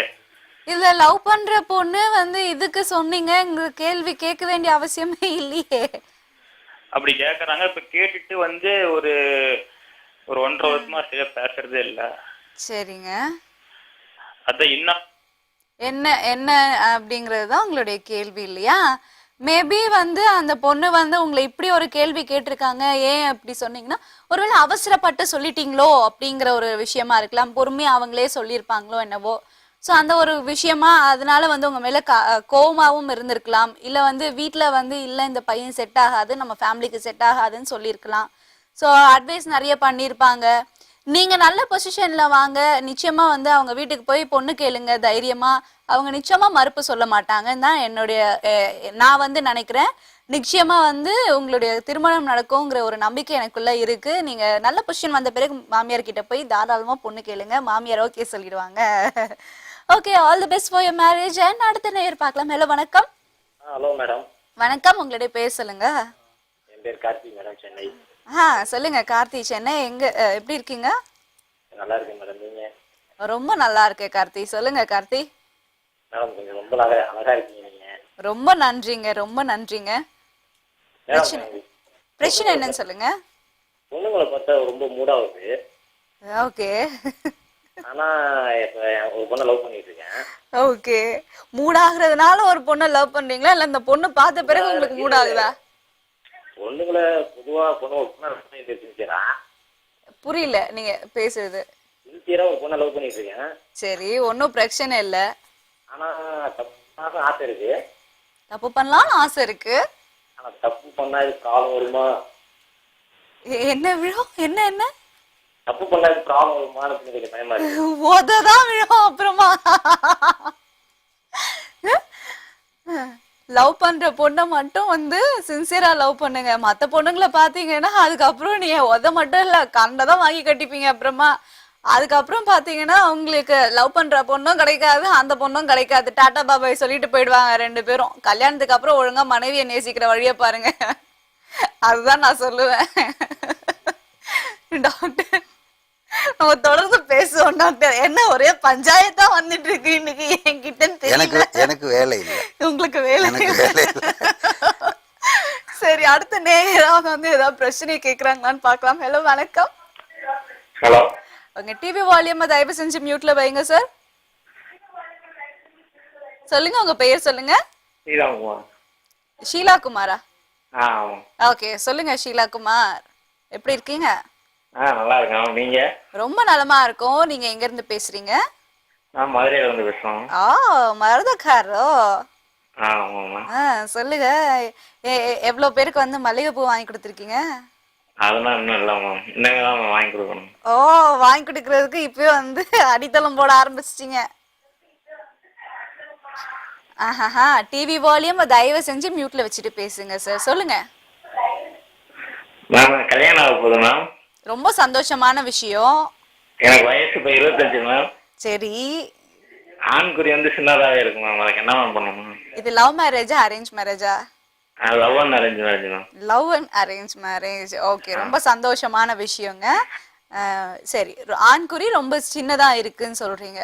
S1: இதுல லவ் பண்ற பொண்ணு வந்து இதுக்கு சொன்னீங்க, கேள்வி கேட்க வேண்டிய அவசியமே இல்லையே.
S6: அப்படி கேக்குறாங்க. இப்ப கேட்டுட்டு வந்து ஒரு 1.5 வருஷமா சரியா பேசுறதே இல்ல.
S1: சரிங்க.
S6: அதான்
S1: என்ன என்ன அப்படிங்கிறது தான் உங்களுடைய கேள்வி இல்லையா? மேபி வந்து அந்த பொண்ணு வந்து உங்களை இப்படி ஒரு கேள்வி கேட்டிருக்காங்க, ஏன் அப்படி சொன்னீங்கன்னா ஒருவேளை அவசரப்பட்டு சொல்லிட்டீங்களோ அப்படிங்கிற ஒரு விஷயமா இருக்கலாம், பொறுமையா அவங்களே சொல்லியிருப்பாங்களோ என்னவோ. ஸோ அந்த ஒரு விஷயமா அதனால வந்து உங்க மேல கோவமாவும் இருந்திருக்கலாம், இல்லை வந்து வீட்டில் வந்து இல்லை இந்த பையன் செட் ஆகாது, நம்ம ஃபேமிலிக்கு செட் ஆகாதுன்னு சொல்லியிருக்கலாம். ஸோ அட்வைஸ் நிறைய பண்ணியிருப்பாங்க. நீங்க நல்ல பொசிஷன்ல வாங்க, நிச்சயமா வந்து அவங்க வீட்டுக்கு போய் பொண்ணு கேளுங்க தைரியமா, அவங்க நிச்சயமா மறுப்பு சொல்ல மாட்டாங்கன்னு தான் என்னுடைய நான் வந்து நினைக்கிறேன். நிச்சயமா வந்து உங்களுடைய திருமணம் நடக்குங்கிற ஒரு நம்பிக்கை எனக்குள்ள இருக்கு. நீங்க நல்ல பொசிஷன் வந்த பிறகு மாமியார் கிட்ட போய் தாராளமா பொண்ணு கேளுங்க, மாமியார் ஓகே சொல்லிடுவாங்க. Okay, all the best for your marriage. And அடுத்த நேயர் பார்க்கலாம். ஹலோ, வணக்கம்.
S7: Hello madam.
S1: வணக்கம், உங்களுடைய பேர் சொல்லுங்க.
S7: என் பேர் கார்த்தி மேடம், சென்னை.
S1: சொல்லுங்க கார்த்தி, சென்னை எங்க எப்படி இருக்கீங்க?
S7: நல்லா இருக்கேன் மேடம். நீங்க?
S1: ரொம்ப நல்லா இருக்கேன் கார்த்தி. சொல்லுங்க கார்த்தி.
S7: மேடம் கொஞ்சம் ரொம்ப அழகா இருக்கீங்க நீங்க.
S1: ரொம்ப நன்றிங்க, ரொம்ப நன்றிங்க. பிரச்சனை என்னன்னு சொல்லுங்க.
S7: பொண்ணுங்களை பார்த்தா ரொம்ப மூடாகுது.
S1: ஓகே.
S7: ஆனா இப்ப ஒரு பொண்ணை லவ் பண்ணிட்டு இருக்கேன்.
S1: ஓகே, மூடாகிறதுனால ஒரு பொண்ணை லவ் பண்றீங்களா இல்ல இந்த பொண்ணு பார்த்த பிறகு உங்களுக்கு மூடாகுதா?
S7: பொண்ணுங்களை பொதுவா சின்சியரா.
S1: புரியல நீங்க பேசுறது.
S7: சின்சியரா ஒரு பொண்ணை லவ் பண்ணிட்டு இருக்கேன்.
S1: சரி, ஒன்னும் பிரச்சனை இல்ல.
S7: ஆனா தப்பு ஆசை இருக்கு.
S1: தப்பு பண்ணலாம்னு ஆசை இருக்கு.
S7: ஆனா தப்பு பண்ணா இது ப்ராப்ளம் வருமா?
S1: என்ன விழும்? என்ன என்ன
S7: தப்பு பண்ணா இது ப்ராப்ளம் வருமான்னு கொஞ்சம் பயமா இருக்கு.
S1: உததான் விழும் அப்புறமா. லவ் பண்ற பொண்ணை மட்டும் வந்து சின்சியரா லவ் பண்ணுங்க. மத்த பொண்ணுங்களை பாத்தீங்கன்னா அதுக்கப்புறம் நீ உத மட்டும் இல்ல கண்டதான் வாங்கி கட்டிப்பீங்க. அப்புறமா அதுக்கப்புறம் பாத்தீங்கன்னா உங்களுக்கு லவ் பண்ற பொண்ணும் கிடைக்காது, அந்த பொண்ணும் கிடைக்காது. டாடா பாபாய் சொல்லிட்டு போயிடுவாங்க ரெண்டு பேரும். கல்யாணத்துக்கு அப்புறம் ஒழுங்கா மனைவியை நேசிக்கிற வழிய பாருங்க. அதுதான் நான் சொல்லுவேன். டாக்டர், நம்ம தொடர்ந்து பேசுவோம் டாக்டர். என்ன ஒரே பஞ்சாயத்தா வந்துட்டு இருக்கு இன்னைக்கு என்கிட்ட.
S2: எனக்கு வேலை இல்லை.
S1: உங்களுக்கு வேலை இல்லை. சரி, அடுத்த நேரம் வந்து ஏதாவது பிரச்சனை கேக்குறாங்களான்னு பாக்கலாம். ஹலோ, வணக்கம்.
S5: ஹலோ.
S1: உங்க டிவி வால்யூம் தயவு செஞ்சு மியூட்ல வைங்க சார். சொல்லுங்க, உங்க பெயர் சொல்லுங்க. ஷீலா குமாரா? ஓகே, சொல்லுங்க ஷீலா குமார், எப்படி இருக்கீங்க?
S7: நல்லா இருக்கேன். நீங்க?
S1: ரொம்ப நலமா இருக்கும். நீங்க எங்க இருந்து பேசுறீங்க?
S7: நான் மதுரையில இருந்து பேசுறோம்.
S1: மருதக்காரோ?
S7: ஆமாமா.
S1: சொல்லுங்க, எவ்வளவு பேருக்கு வந்து மல்லிகைப்பூ வாங்கி கொடுத்துருக்கீங்க?
S7: அதெல்லாம் இன்னும் இல்லம்மா, இன்னும் வாங்கி கொடுக்கணும்.
S1: வாங்கி கொடுக்கறதுக்கு இப்பவே வந்து அடித்தளம் போட ஆரம்பிச்சிட்டீங்க. ஆஹா, டிவி வால்யூம் தயவு செஞ்சு மியூட்ல வச்சுட்டு பேசுங்க சார். சொல்லுங்க.
S7: கல்யாணம் ஆக போகுது மேம்.
S1: ரொம்ப சந்தோஷமான விஷயம்.
S7: எனக்கு வயசு இப்ப 25 மேம்.
S1: சரி,
S7: ஆண்குறி வந்து சின்னதாவே இருக்கு மேம், அதுக்கு என்ன மேம் பண்ணணும்?
S1: இது லவ் மேரேஜா அரேஞ்ச் மேரேஜா?
S7: Love and arrange marriage ma'am.
S1: Love and arrange marriage. Okay, ரொம்ப சந்தோஷமான விஷயங்க. சரி, ஆண்குறி ரொம்ப சின்னதா இருக்குன்னு சொல்றீங்க.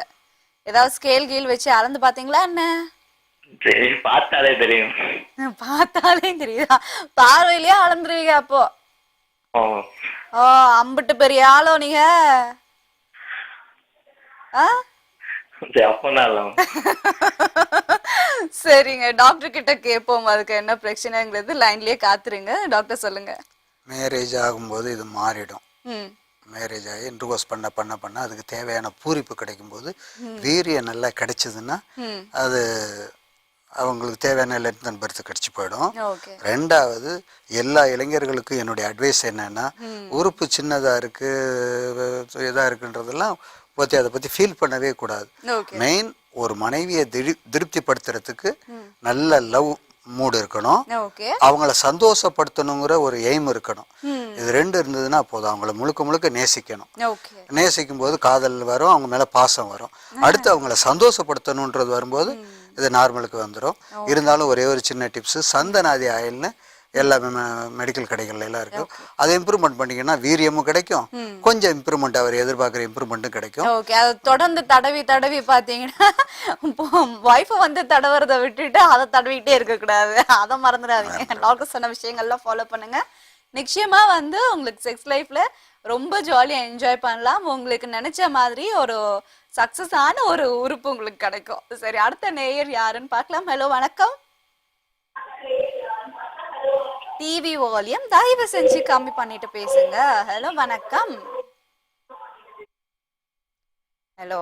S1: ஏதாவது ஸ்கேல் கீழ் வச்சு அளந்து பாத்தீங்களா என்ன?
S7: சரி, பார்த்தாலே தெரியும்.
S1: பார்த்தாலே தெரியுதா? பார்வையிலேயே அளந்துருவீங்க அப்போ? அம்பிட்டு பெரிய ஆளோ நீங்க? சரிங்க, டாக்டர் கிட்ட கேட்போம் அதுக்கு என்ன பிரச்சனைங்கிறது. லைன்லயே காத்துருங்க. டாக்டர் சொல்லுங்க.
S2: மேரேஜ் ஆகும்போது இது மாறிடும். மேரேஜ் ஆகி இன்டர்கோர்ஸ் பண்ண பண்ண பண்ண அதுக்கு தேவையான பூரிப்பு கிடைக்கும் போது வீரியம் நல்லா கிடைச்சதுன்னா அது அவங்களுக்கு தேவையான லென்த் அண்ட் பர்த் கிடச்சி போயிடும்.
S1: ஓகே.
S2: ரெண்டாவது எல்லா இளைஞர்களுக்கும் என்னுடைய அட்வைஸ் என்னன்னா, உறுப்பு சின்னதாக இருக்குது இதாக இருக்குன்றதெல்லாம் பற்றி அதை பற்றி ஃபீல் பண்ணவே கூடாது. மெயின் ஒரு மனைவியை திருப்திப்படுத்துறதுக்கு நல்ல லவ் மூடு இருக்கணும், அவங்கள சந்தோஷப்படுத்தணுங்கிற ஒரு எய்ம் இருக்கணும். இது ரெண்டு இருந்ததுன்னா போதும். அவங்கள முழுக்க முழுக்க நேசிக்கணும். நேசிக்கும் போது காதல் வரும், அவங்க மேலே பாசம் வரும். அடுத்து அவங்கள சந்தோஷப்படுத்தணுன்றது வரும்போது இது நார்மலுக்கு வந்துடும். இருந்தாலும் ஒரே ஒரு சின்ன டிப்ஸு, சந்தனாதி ஆயில்னு எல்லா மெடிக்கல் கடைகள்ல எல்லாம் இருக்கும். அதை இம்ப்ரூவ்மெண்ட் பண்ணிங்கன்னா வீரியமும் கிடைக்கும், கொஞ்சம் இம்ப்ரூவ்மெண்ட் அவர் எதிர்பார்க்குற இம்ப்ரூவ்மெண்ட்டும் கிடைக்கும்.
S1: ஓகே. அதை தொடர்ந்து தடவி பார்த்தீங்கன்னா ஒய்ஃபை வந்து தடவுறதை விட்டுட்டு அதை தடவிக்கிட்டே இருக்கக்கூடாது, அதை மறந்துடாதீங்க. டாக்டர் சொன்ன விஷயங்கள்லாம் ஃபாலோ பண்ணுங்க. நிச்சயமா வந்து உங்களுக்கு செக்ஸ் லைஃப்ல ரொம்ப ஜாலியாக என்ஜாய் பண்ணலாம். உங்களுக்கு நினைச்ச மாதிரி ஒரு சக்சஸ் ஆன ஒரு உறுப்பு உங்களுக்கு கிடைக்கும். சரி, அடுத்த நேயர் யாருன்னு பார்க்கலாம். ஹலோ, வணக்கம். டிவி வால்யூம் தயவு செஞ்சு கம்மி பண்ணிட்டு பேசுங்க. ஹலோ, வணக்கம். ஹலோ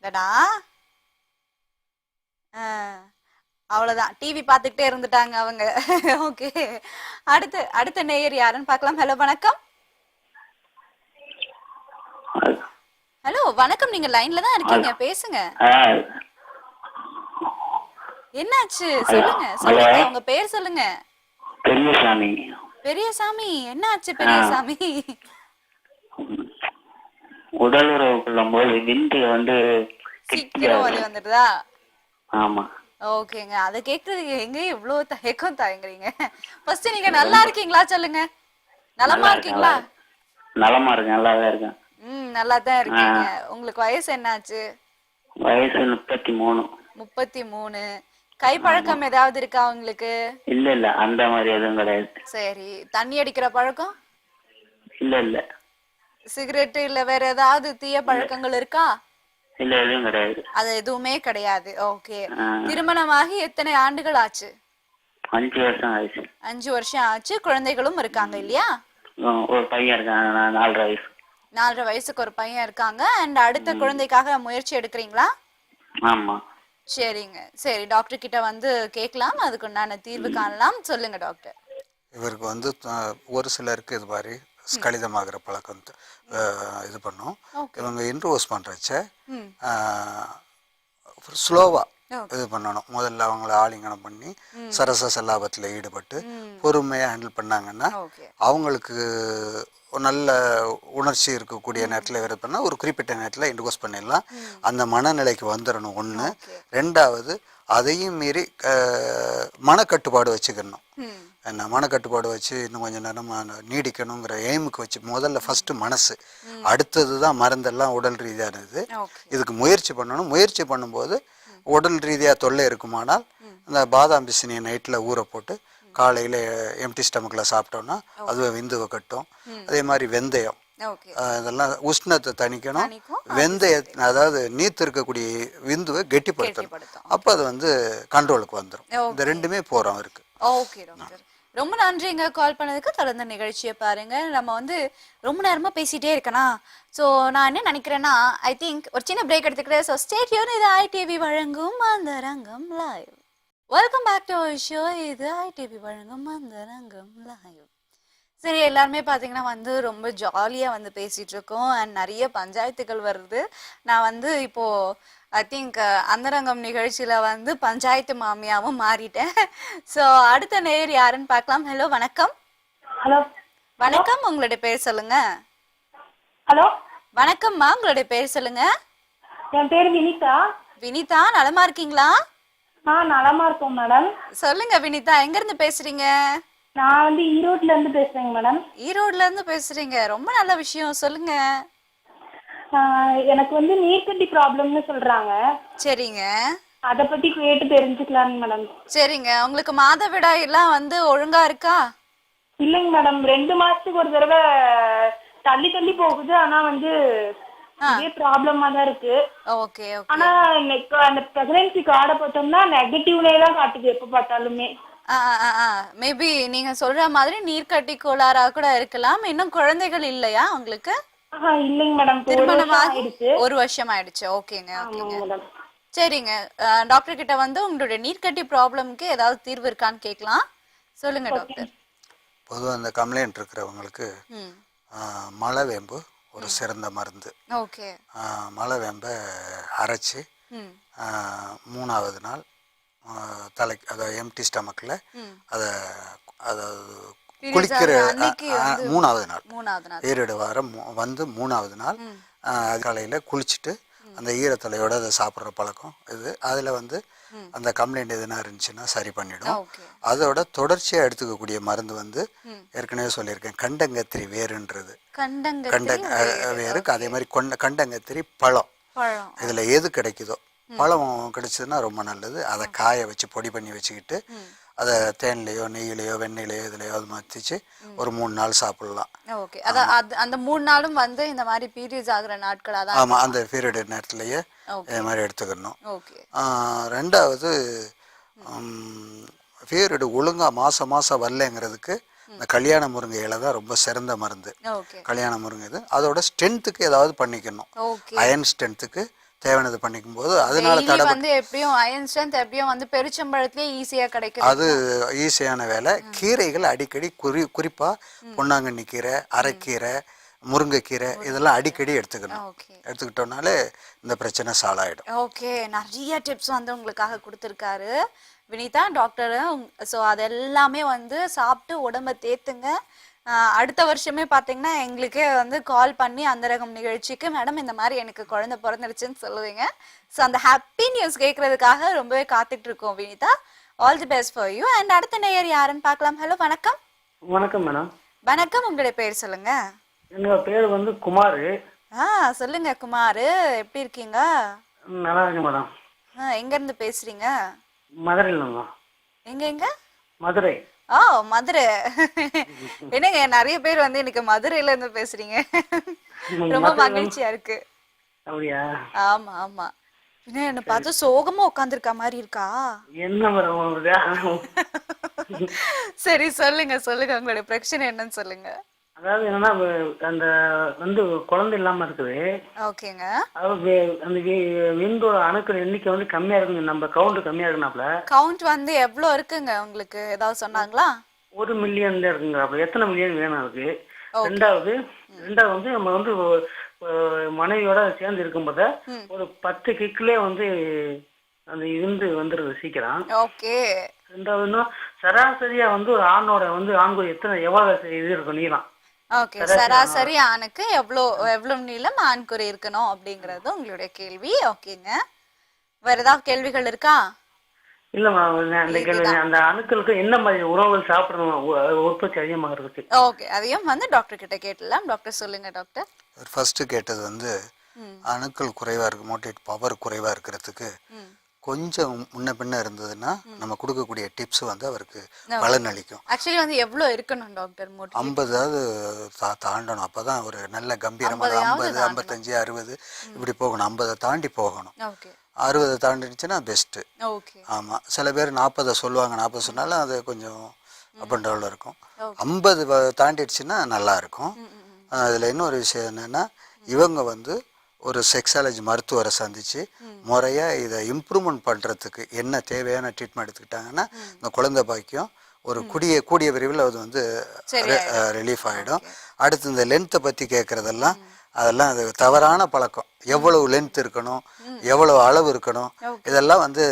S1: டடா. அவ்வளவுதான், டிவி பார்த்துக்கிட்டே இருந்துட்டாங்க அவங்க. ஓகே, அடுத்த நேயர் யாருன்னு பார்க்கலாம். ஹலோ, வணக்கம். ஹலோ, வணக்கம். நீங்க லைன்ல தான் இருக்கீங்க, பேசுங்க. என்னாச்சு சொல்லுங்க சொல்லுங்க, உங்க பேர் சொல்லுங்க.
S8: பெரியசாமி.
S1: பெரியசாமி, என்னாச்சு பெரியசாமி?
S8: உடல் உறவு கொள்ளும்போது விந்து வந்து
S1: சீக்கிரம் வலி வந்துடுதா?
S8: ஆமா.
S1: ஓகேங்க, அதை கேட்கறதுக்கு எங்க இவ்வளவு தயக்கம் தயங்குறீங்க? ஃபர்ஸ்ட் நீங்க நல்லா இருக்கீங்களா சொல்லுங்க. நலமா இருக்கீங்களா?
S8: நலமா இருக்கு, நல்லாதான் இருக்கேன்.
S1: நல்லா தான் இருக்கீங்க. உங்களுக்கு வயசு என்னாச்சு?
S8: வயசு 33.
S1: 33. கை பழக்கம் ஏதாவது இருக்கா உங்களுக்கு?
S8: இல்ல அந்த மாதிரி எதுவும் கிடையாது.
S1: சரி, தண்ணி அடிக்கிற பழக்கம்?
S8: இல்ல.
S1: சிகரெட் இல்ல வேற ஏதாவது தீய பழக்கங்கள் இருக்கா?
S8: இல்ல, எதுவும் கிடையாது.
S1: அது எதுவுமே கிடையாது. ஓகே. திருமணமாகி எத்தனை ஆண்டுகள் ஆச்சு?
S8: 5 வருஷம் ஆச்சு.
S1: 5 வருஷம் ஆச்சு. குழந்தைகளும் இருக்காங்க இல்லையா?
S8: ஒரு பையன் இருக்கான், 4.5 வயசு.
S1: 4.5 வயசுக்கு ஒரு பையன் இருக்காங்க. அண்ட் அடுத்த குழந்தைக்காக முயற்சி எடுக்கிறீங்களா?
S8: ஆமா.
S1: சரிங்க, சரி, டாக்டர் கிட்ட வந்து கேட்கலாம், அதுக்கு உண்டான தீர்வு காணலாம். சொல்லுங்க டாக்டர்.
S2: இவருக்கு வந்து ஒரு சிலருக்கு இது மாதிரி ஸ்கலிதமாகிற பழக்கம் இது பண்ணும். இவங்க இன்ட்ரோஸ் பண்ணுறச்ச ஸ்லோவாக இது பண்ணணும். முதல்ல அவங்கள ஆலிங்கனம் பண்ணி சரச சல்லாபத்தில் ஈடுபட்டு பொறுமையாக ஹேண்டில் பண்ணாங்கன்னா அவங்களுக்கு நல்ல உணர்ச்சி இருக்கக்கூடிய நேரத்தில் இது பண்ணால் ஒரு குறிப்பிட்ட நேரத்தில் இன்ட்ரோஸ் பண்ணிடலாம். அந்த மனநிலைக்கு வந்துடணும் ஒன்று. ரெண்டாவது, அதையும் மீறி மனக்கட்டுப்பாடு வச்சுக்கணும். என்ன மனக்கட்டுப்பாடு வச்சு இன்னும் கொஞ்சம் நேரம் நீடிக்கணுங்கிற எய்முக்கு வச்சு முதல்ல ஃபஸ்ட்டு மனசு, அடுத்தது தான் மருந்தெல்லாம் உடல் ரீதியானது. இதுக்கு முயற்சி பண்ணணும். முயற்சி பண்ணும்போது உடல் ரீதியாக தொல்லை இருக்குமானால் அந்த பாதாம் பிசினியை நைட்டில் ஊற போட்டு காலையில் எம்டி ஸ்டமக்கில் சாப்பிட்டோம்னா அதுவே விந்துவை கட்டும். அதே மாதிரி வெந்தயம், இதெல்லாம் உஷ்ணத்தை தணிக்கணும். அதாவது நீத்து இருக்கக்கூடிய விந்துவை கெட்டிப்படுத்தணும். அப்போ அது வந்து கண்ட்ரோலுக்கு வந்துடும். இந்த ரெண்டுமே போகிறோம் இருக்கு.
S1: ஓகே டாக்டர், ரொம்ப நன்றிங்க கால் பண்ணதுக்கு. தொடர்ந்து நிகழ்ச்சியை பாருங்க. நம்ம வந்து ரொம்ப நேரமா பேசிட்டே இருக்கனா, ஸோ நான் என்ன நினைக்கிறேன்னா, ஐ திங்க் ஒரு சின்ன பிரேக் எடுத்துக்கிறேன். So stay tune. இது ஐடிவி வழங்கும் Antharangam live. Welcome back to our show. இது ஐடிவி வழங்கும் அந்தரங்கம் லைவ். சரி, எல்லாருமே பார்த்தீங்கன்னா வந்து ரொம்ப ஜாலியாக வந்து பேசிகிட்டு இருக்கோம். அண்ட் நிறைய பஞ்சாயத்துகள் வருது. நான் வந்து இப்போது ஐ திங்க் அந்தரங்கம் நிகழ்ச்சியில் வந்து பஞ்சாயத்து மாமியாவும் மாறிட்டேன். ஸோ அடுத்த நேயர் யாருன்னு பார்க்கலாம். ஹலோ, வணக்கம்.
S4: ஹலோ,
S1: வணக்கம். உங்களுடைய பேர் சொல்லுங்க.
S4: ஹலோ,
S1: வணக்கம்மா, உங்களுடைய பேர் சொல்லுங்க.
S4: என் பேர் வினிதா.
S1: வினிதா, நலமா இருக்கீங்களா?
S4: நலமா இருக்கோம் மேடம்.
S1: சொல்லுங்க வினிதா, எங்க இருந்து பேசுறீங்க?
S4: நான் வந்து ஈரோட்ல இருந்து பேசுறேங்க மேடம்.
S1: ஈரோட்ல இருந்து பேசுறீங்க, ரொம்ப நல்ல விஷயம். சொல்லுங்க.
S4: எனக்கு வந்து நீர்க்கட்டி ப்ராப்ளம்னு சொல்றாங்க.
S1: சரிங்க,
S4: அத பத்தி கேட்டு தெரிஞ்சுக்கலாம் மேடம்.
S1: சரிங்க, உங்களுக்கு மாதவிடாய் எல்லாம் வந்து ஒழுங்கா இருக்கா?
S4: இல்லைங்க மேடம், 2 மாசத்துக்கு ஒரு தடவை தள்ளி தள்ளி போகுது. ஆனா வந்து இதே ப்ராப்ளமா தான் இருக்கு.
S1: Okay okay.
S4: ஆனா அந்த பிரெக்னன்சி கார்டை பார்த்தோம்னா நெகட்டிவ்லே தான் காட்டுது எப்ப பார்த்தாலுமே.
S1: மேபி நீங்க சொல்ற மாதிரி நீர்க்கட்டி கோளாறா கூட இருக்கலாம். இன்னும் குழந்தைகள் இல்லையா உங்களுக்கு?
S4: இல்லைங்க மேடம்,
S1: திருமணம் ஆகி 1 வருஷம் ஆயிடுச்சு. ஓகேங்க ஓகேங்க. சரிங்க. டாக்டர் கிட்ட வந்து உங்களுடைய நீர்க்கட்டி ப்ராப்ளம்க்கு ஏதாவது தீர்வு இருக்கான்னு கேட்கலாம். சொல்லுங்க டாக்டர்.
S2: பொதுவாக அந்த கம்ப்ளைண்ட் இருக்கிறவங்களுக்கு
S1: ம்.
S2: மலைவேம்பு ஒரு சிறந்த மருந்து.
S1: ஓகே.
S2: மலைவேம்பை அரைச்சி
S1: ம்.
S2: 3வது நாள் தலைக்கு அதாவது எம்டி ஸ்டமக்கில் அதை அதாவது குளிக்கிற
S1: அன்னைக்கு வந்து
S2: 3வது நாள்
S1: 3வது நாள்
S2: ஈரடு வாரம் வந்து 3வது நாள் காலையில் குளிச்சுட்டு அந்த ஈரத்தலையோட அதை சாப்பிட்ற பழக்கம் இது. அதில் வந்து அந்த கம்ப்ளைண்ட் எதுனா இருந்துச்சுன்னா சரி பண்ணிடும்.
S1: ஓகே.
S2: அதோட தொடர்ச்சியாக எடுத்துக்கக்கூடிய மருந்து வந்து ஏற்கனவே சொல்லியிருக்கேன், கண்டங்கத்திரி வேறுன்றது.
S1: கண்டங்கத்திரி
S2: வேருக்கு அதே மாதிரி கண்டங்கத்திரி பழம். இதில் எது கிடைக்குதோ பழம் கிடைச்சதுன்னா ரொம்ப நல்லது. அதை காய வச்சு பொடி பண்ணி வச்சுக்கிட்டு அதை தேன்லையோ நெய்யிலையோ வெண்ணெயிலையோ இதுலையோ அது மத்திச்சு ஒரு 3 நாள் சாப்பிடலாம்.
S1: ஓகே. அந்த 3 நாளும் வந்து இந்த மாதிரி பீரியட்ஸ் ஆகுற நாட்களா தான்?
S2: ஆமாம், அந்த பீரியட் நேரத்துலையே இது மாதிரி எடுத்துக்கணும்.
S1: ஓகே.
S2: 2வது பீரியடு ஒழுங்காக மாதம் வரலைங்கிறதுக்கு இந்த கல்யாண முருங்கை இலை தான் ரொம்ப சிறந்த மருந்து. கல்யாண முருங்கை இது அதோட ஸ்ட்ரென்த்துக்கு ஏதாவது பண்ணிக்கணும். அயன் ஸ்ட்ரென்த்துக்கு தேவையானது பண்ணிக்கும் போது அதனால
S1: வந்து எப்படியும் அயன் ஸ்ட்ரென்த் எப்படியும் வந்து பெருச்சம்பழத்திலே ஈஸியா கிடைக்கும்.
S2: அது ஈஸியான வேலை. கீரைகள் அடிக்கடி குறிப்பா பொன்னாங்கண்ணி கீரை, அரைக்கீரை, முருங்கைக்கீரை இதெல்லாம் அடிக்கடி எடுத்துக்கணும். எடுத்துக்கிட்டோம்னாலே இந்த பிரச்சனை சால்வ் ஆயிடும்.
S1: ஓகே. நிறைய டிப்ஸ் வந்து உங்களுக்காக கொடுத்துருக்காரு வினிதா டாக்டர். ஸோ அதெல்லாமே வந்து சாப்பிட்டு உடம்ப தேத்துங்க. அடுத்த வருஷமே பார்த்தீங்கன்னா எங்களுக்கே வந்து கால் பண்ணி அந்த ரகம் நிகழ்ச்சிக்கு மேடம் இந்த மாதிரி எனக்கு குழந்தை பிறந்துருச்சுன்னு சொல்லுவீங்க. ஸோ அந்த ஹாப்பி நியூஸ் கேட்கறதுக்காக ரொம்பவே காத்துட்டு இருக்கோம் Vinitha. All the best for you. And அடுத்த நேயர் யாருன்னு பார்க்கலாம். ஹலோ, வணக்கம்.
S9: வணக்கம் மேடம்.
S1: வணக்கம். உங்களுடைய பேர் சொல்லுங்க.
S9: என்னோட பேர் வந்து குமார்.
S1: சொல்லுங்க குமார், எப்படி இருக்கீங்க?
S9: நல்லா இருக்கு மேடம்.
S1: எங்க இருந்து பேசுறீங்க?
S9: மதுரையில.
S1: எங்க?
S9: மதுரை.
S1: மதுரை. என்னங்க நிறைய பேர் வந்து எனக்கு மதுரையில இருந்து பேசுறீங்க. ரொம்ப மகிழ்ச்சியா இருக்கு.
S9: அப்படியா?
S1: ஆமா ஆமா. என்ன பார்த்து சோகமா உட்கார்ந்துருக்க மாதிரி இருக்கா?
S9: என்ன மேடம்?
S1: சரி சொல்லுங்க உங்களுடைய பிரச்சனை என்னன்னு சொல்லுங்க.
S9: அதாவது என்னன்னா அந்த வந்து குழந்தை இல்லாம இருக்குது.
S1: ஓகேங்க.
S9: அதாவது அந்த விந்தோட அணுக்கள் எண்ணிக்கை வந்து கம்மியா இருக்குங்க. நம்ம கவுண்ட் கம்மியா இருக்குனாப்ல.
S1: கவுண்ட் வந்து எவ்வளவு இருக்குங்க உங்களுக்கு ஏதாவது சொன்னாங்களா?
S9: 1 மில்லியன் தான் இருக்குங்க. எத்தனை மில்லியன் வேணும் அதுக்கு? ரெண்டாவது வந்து நம்ம வந்து மனைவியோட சேர்ந்து இருக்கும்போது ஒரு 10 கிக்லயே வந்து அந்த இருந்து வந்துருது சீக்கிரம்.
S1: ஓகே.
S9: ரெண்டாவது சராசரியா வந்து ஒரு ஆணோட வந்து ஆண்குறி எவ்வளவு இது இருக்கும் நீளம்?
S1: ஓகே. சராசரி ஆணுக்கு எவ்வளவு நீளம் ஆண்குறி இருக்கணும் அப்படிங்கறது உங்களுடைய கேள்வி. ஓகேங்க. வேற ஏதாவது கேள்விகள் இருக்கா?
S9: இல்ல அந்த கேள்வி, அந்த அணுக்களுக்கு என்ன மாதிரி உணவுகள் சாப்பிடணும் உற்பத்தி அதிகமாக இருக்கு?
S1: ஓகே, அதையும் வந்து டாக்டர் கிட்ட கேட்டலாம். டாக்டர் சொல்லுங்க டாக்டர்.
S2: ஃபர்ஸ்ட் கேட்டது வந்து அணுக்கள் குறைவா இருக்கு, மோட்டிவேட் பவர் குறைவா இருக்கிறதுக்கு கொஞ்சம் முன்ன பின்ன இருந்ததுன்னா நம்ம கொடுக்கக்கூடிய டிப்ஸ் வந்து அவருக்கு பலன் அளிக்கும்.
S1: ஆக்சுவலி வந்து எவ்வளவு இருக்கணும் டாக்டர்?
S2: 50 தாண்டணும். அப்பதான் ஒரு நல்ல கம்பீரமாக 50, 55, 60 இப்படி போகணும். 50 தாண்டி போகணும். 60 தாண்டிடுச்சுன்னா பெஸ்ட்டு. ஆமா, சில பேர் 40 சொல்லுவாங்க. 40 சொன்னாலும் அது கொஞ்சம் அப் அண்ட் டவுன்ல இருக்கும். 50 தாண்டிடுச்சுன்னா நல்லா இருக்கும். அதுல இன்னொரு விஷயம் என்னன்னா, இவங்க வந்து ஒரு செக்ஸாலஜி மருத்துவரை சந்திச்சு முறையா இதை இம்ப்ரூவ்மெண்ட் பண்றதுக்கு என்ன தேவையான ட்ரீட்மெண்ட் எடுத்துக்கிட்டாங்கன்னா இந்த குழந்தை பாக்கியம் ஒரு கூடிய விரைவில் அது வந்து ரிலீஃப் ஆகிடும். அடுத்து இந்த லென்த்தை பற்றி கேட்குறதெல்லாம் அதெல்லாம் அது தவறான பழக்கம். எவ்வளவு லென்த் இருக்கணும், எவ்வளவு அளவு இருக்கணும், இதெல்லாம் வந்து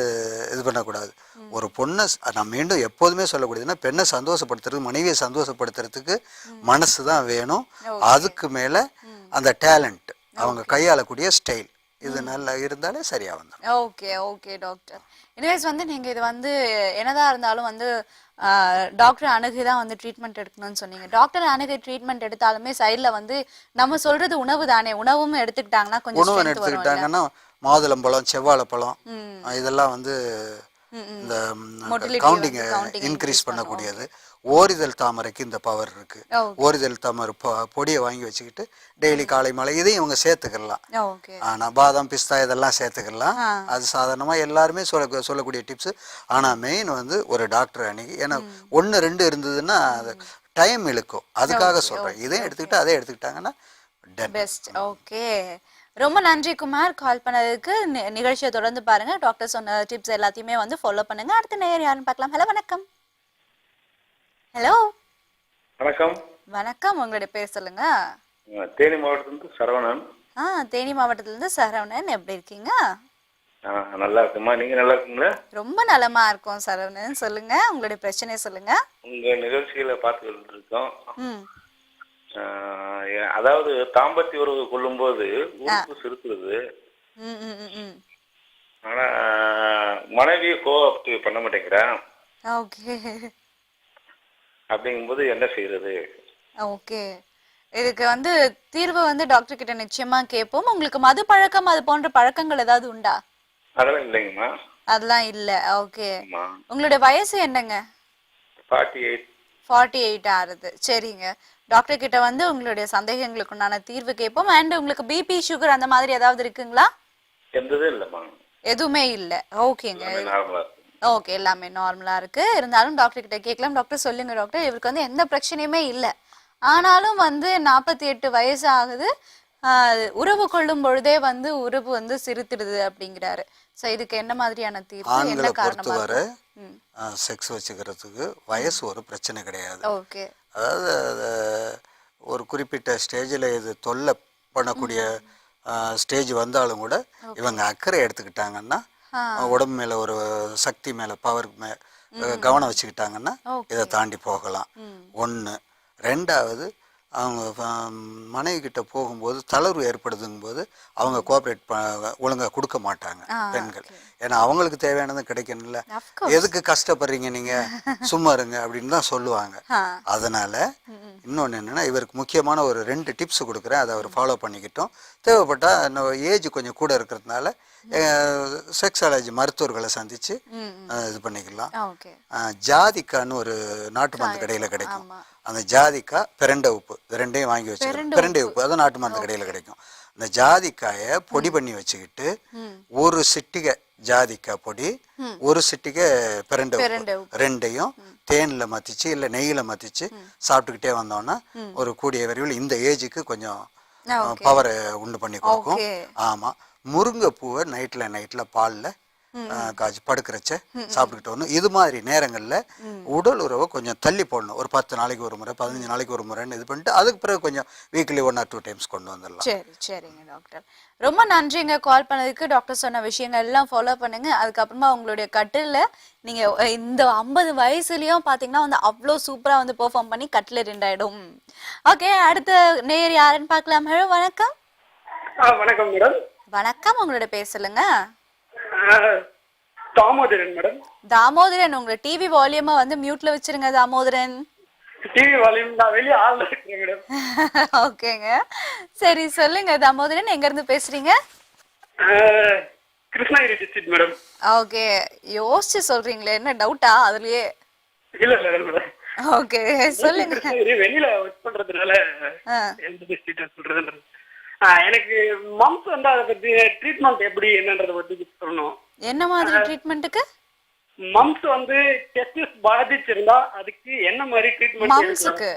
S2: இது பண்ணக்கூடாது. ஒரு பொண்ணை நான் மீண்டும் எப்போதுமே சொல்லக்கூடியதுன்னா, பெண்ணை சந்தோஷப்படுத்துறதுக்கு, மனைவியை சந்தோஷப்படுத்துறதுக்கு மனசு தான் வேணும். அதுக்கு மேலே அந்த டேலண்ட், அவங்க கையாளக்கூடிய ஸ்டைல், இது நல்லா இருந்தாலே சரியா வந்துடும்.
S1: Okay okay doctor. எனிவேஸ் வந்து நீங்க இது வந்து என்னதான் இருந்தாலும் வந்து டாக்டர் அணுகுதான் வந்து ட்ரீட்மெண்ட் எடுக்கணும்னு சொன்னீங்க. டாக்டர் அணுகு ட்ரீட்மெண்ட் எடுத்தாலுமே சைட்ல வந்து நம்ம சொல்றது உணவு தானே, உணவும் எடுத்துக்கிட்டாங்கன்னா கொஞ்சம்
S2: உணவு எடுத்துக்கிட்டாங்கன்னா மாதுளம்பழம், செவ்வாழைப்பழம் இதெல்லாம் வந்து இந்த கவுண்டிங் இன்க்ரீஸ் பண்ணக்கூடியது. ஓரிதழ் தாமரைக்கு இந்த பவர் இருக்கு. ஓரிதழ் தாமரை பொடியை வாங்கி வச்சுக்கிட்டு டெய்லி காலை மாலை இதையும் இவங்க சேர்த்துக்கலாம். ஆனா பாதாம், பிஸ்தா இதெல்லாம் சேர்த்துக்கலாம். அது சாதாரணமா எல்லாருமே சொல்லக்கூடிய டிப்ஸ். ஆனா மெயின் வந்து ஒரு டாக்டர் அன்னைக்கு, ஏன்னா 1, 2 இருந்ததுன்னா அது டைம் இழுக்கும். அதுக்காக சொல்றேன். இதையும் எடுத்துக்கிட்டு அதை எடுத்துக்கிட்டாங்கன்னா
S1: பெஸ்ட். ஓகே, ரொம்ப நன்றி குமார் கால் பண்ணதுக்கு. நிகழ்ச்சியை தொடர்ந்து பாருங்க. டாக்டர் சொன்ன டிப்ஸ் எல்லாத்தையுமே வந்து ஃபாலோ பண்ணுங்க. அடுத்த நேயர் யாருன்னு பார்க்கலாம். ஹலோ வணக்கம். ஹலோ
S10: வணக்கம்.
S1: வணக்கம், உங்களுடைய பேர் சொல்லுங்க.
S10: தேனி மாவட்டத்திலிருந்து சரவணன்.
S1: தேனி மாவட்டத்திலிருந்து சரவணன், எப்படி இருக்கீங்க?
S10: நல்லா இருக்குமா, நீங்க நல்லா இருக்கீங்களா?
S1: ரொம்ப நலமா இருக்கும் சரவணன். சொல்லுங்க, உங்களுடைய பிரச்சனையை சொல்லுங்க.
S10: உங்க நிகழ்ச்சிகளை பார்த்துக்கிட்டு இருக்கோம். அதாவது தாம்பத்திய உறவு கொள்ளும் போது உறுப்பு சிறுக்குறது, ஆனா மனைவியை கோஆப்டிவ் பண்ண மாட்டேங்கிறேன்.
S1: ஓகே,
S10: அப்படிங்கும்போது என்ன செய்யறது?
S1: ஓகே, இதுக்கு வந்து தீர்வு வந்து டாக்டர் கிட்ட நிச்சயமா கேட்போம். உங்களுக்கு மது பழக்கம் அது போன்ற பழக்கங்கள் ஏதாவது உண்டா?
S10: அதெல்லாம் இல்லைங்கம்மா.
S1: அதெல்லாம் இல்ல. ஓகே, உங்களுடைய வயசு என்னங்க?
S10: 48.
S1: 48 ஆகுது. சரிங்க, டாக்டர் கிட்ட வந்து உங்களுடைய சந்தேகங்களுக்கு உண்டான தீர்வு கேட்போம். அண்ட் உங்களுக்கு பிபி சுகர் அந்த மாதிரி ஏதாவது இருக்குங்களா?
S10: எந்ததும் இல்லைம்மா.
S1: எதுவுமே இல்ல. ஓகேங்க,
S10: நார்மலா இருக்கு.
S1: ஓகே, எல்லாமே நார்மலா இருக்கு. இருந்தாலும் டாக்டர் கிட்ட கேட்கலாம். டாக்டர் சொல்லுங்க டாக்டர், இவருக்கு வந்து எந்த பிரச்சனையுமே இல்லை, ஆனாலும் வந்து 48 வயசு ஆகுது, உறவு கொள்ளும் பொழுதே வந்து உறவு வந்து சிரித்திடுது அப்படிங்கிறாரு. சோ இதுக்கு என்ன மாதிரியான தீர்வு, என்ன காரணமா?
S2: செக்ஸ் வச்சுக்கிறதுக்கு வயசு ஒரு பிரச்சனை கிடையாது.
S1: ஓகே,
S2: அதாவது ஒரு குறிப்பிட்ட ஸ்டேஜில் இது தொல்லை பண்ணக்கூடிய ஸ்டேஜ் வந்தாலும் கூட இவங்க அக்கறை எடுத்துக்கிட்டாங்கன்னா, உடம்பு மேலே ஒரு சக்தி மேலே பவர் கவனம் வச்சுக்கிட்டாங்கன்னா இதை தாண்டி போகலாம். ஒன்று. ரெண்டாவது, அவங்க மனைவி கிட்ட போகும்போது தளர்வு ஏற்படுதுங்கும் போது அவங்க கோஆப்ரேட் ஒழுங்காக கொடுக்க மாட்டாங்க பெண்கள். ஏன்னா அவங்களுக்கு தேவையானது கிடைக்கணும்ல. எதுக்கு கஷ்டப்படுறீங்க நீங்க, சும்மா இருங்க அப்படின்னு தான் சொல்லுவாங்க. அதனால இன்னொன்று என்னன்னா, இவருக்கு முக்கியமான ஒரு 2 டிப்ஸ் கொடுக்குறேன், அதை அவர் ஃபாலோ பண்ணிக்கிட்டோம். தேவைப்பட்டா ஏஜ் கொஞ்சம் கூட இருக்கிறதுனால செக்ஸாலஜி மருத்துவர்களை சந்திச்சு இது பண்ணிக்கலாம். ஜாதிக்கான்னு ஒரு நாட்டு மருந்து கடையில் கிடைக்கும். அந்த ஜாதிக்காய், பிரண்டை உப்பு, இது 2ஐயும் வாங்கி வச்சுக்கணும். பிரண்டை உப்பு அது நாட்டு மருந்து கடையில் கிடைக்கும். அந்த ஜாதிக்காயை பொடி பண்ணி வச்சுக்கிட்டு, ஒரு சிட்டிகை ஜாதிக்காய் பொடி, ஒரு சிட்டிகை பிரண்டை உப்பு, 2ஐயும் தேனில் மத்திச்சு இல்லை நெய்யில் மத்திச்சு சாப்பிட்டுக்கிட்டே வந்தோம்னா ஒரு கூடிய விரைவில் இந்த ஏஜுக்கு கொஞ்சம் பவரை உண்டு பண்ணி கொடுக்கும். ஆமா, முருங்கை பூவை நைட்டில் பாலில் காய்ச்சி படுக்கிறச்ச சாப்பிட்டுக்கிட்டு வரணும். இது மாதிரி நேரங்களில் உடல் உறவை கொஞ்சம் தள்ளி போடணும். ஒரு 10 நாளைக்கு ஒரு முறை, 15 நாளைக்கு ஒரு முறைன்னு இது பண்ணிட்டு அதுக்கு பிறகு கொஞ்சம் வீக்லி 1 or 2 டைம்ஸ் கொண்டு வந்துடலாம்.
S1: சரிங்க டாக்டர், ரொம்ப நன்றிங்க கால் பண்ணதுக்கு. டாக்டர் சொன்ன விஷயங்கள் எல்லாம் ஃபாலோ பண்ணுங்க. அதுக்கப்புறமா உங்களுடைய கட்டில நீங்க இந்த 50 வயசுலயும் பாத்தீங்கன்னா வந்து அவ்வளோ சூப்பரா வந்து பெர்ஃபார்ம் பண்ணி கட்டில 2 ஆயிடும். ஓகே, அடுத்த நேயர் யாருன்னு பார்க்கலாம். ஹலோ வணக்கம்.
S11: வணக்கம் மேடம்.
S1: வணக்கம், உங்களோட பேர் சொல்லுங்க.
S11: தாமோதரன் மேடம்.
S1: தாமோதரன், உங்க டிவி வால்யூமை வந்து மியூட்ல வச்சிருங்க தாமோதரன்.
S11: டிவி வால்யூம் நான் வெளிய ஆல்ல இருக்கேன் மேடம்.
S1: ஓகேங்க, சரி சொல்லுங்க தாமோதரன், எங்க இருந்து பேசுறீங்க?
S11: Krishnagiri district madam.
S1: ஓகே, யோசிச்சு சொல்றீங்களே, என்ன டவுட்டா அதுலயே?
S11: இல்ல மேடம்.
S1: ஓகே, சொல்லுங்க.
S11: வெளியில ஒர்க் பண்றதுனால எந்த டிஸ்ட்ரிக்ட் சொல்றதுன்றது. எனக்கு மம்ஸ் வந்து அதை பத்தி ட்ரீட்மெண்ட் எப்படி என்னன்றத பத்தி சொல்லணும்.
S1: என்ன மாதிரி ட்ரீட்மெண்ட்டுக்கு?
S11: மம்ஸ் வந்து டெஸ்டிஸ் பாதிச்சிருந்தா அதுக்கு என்ன மாதிரி ட்ரீட்மெண்ட்?
S1: மம்ஸ்க்கு.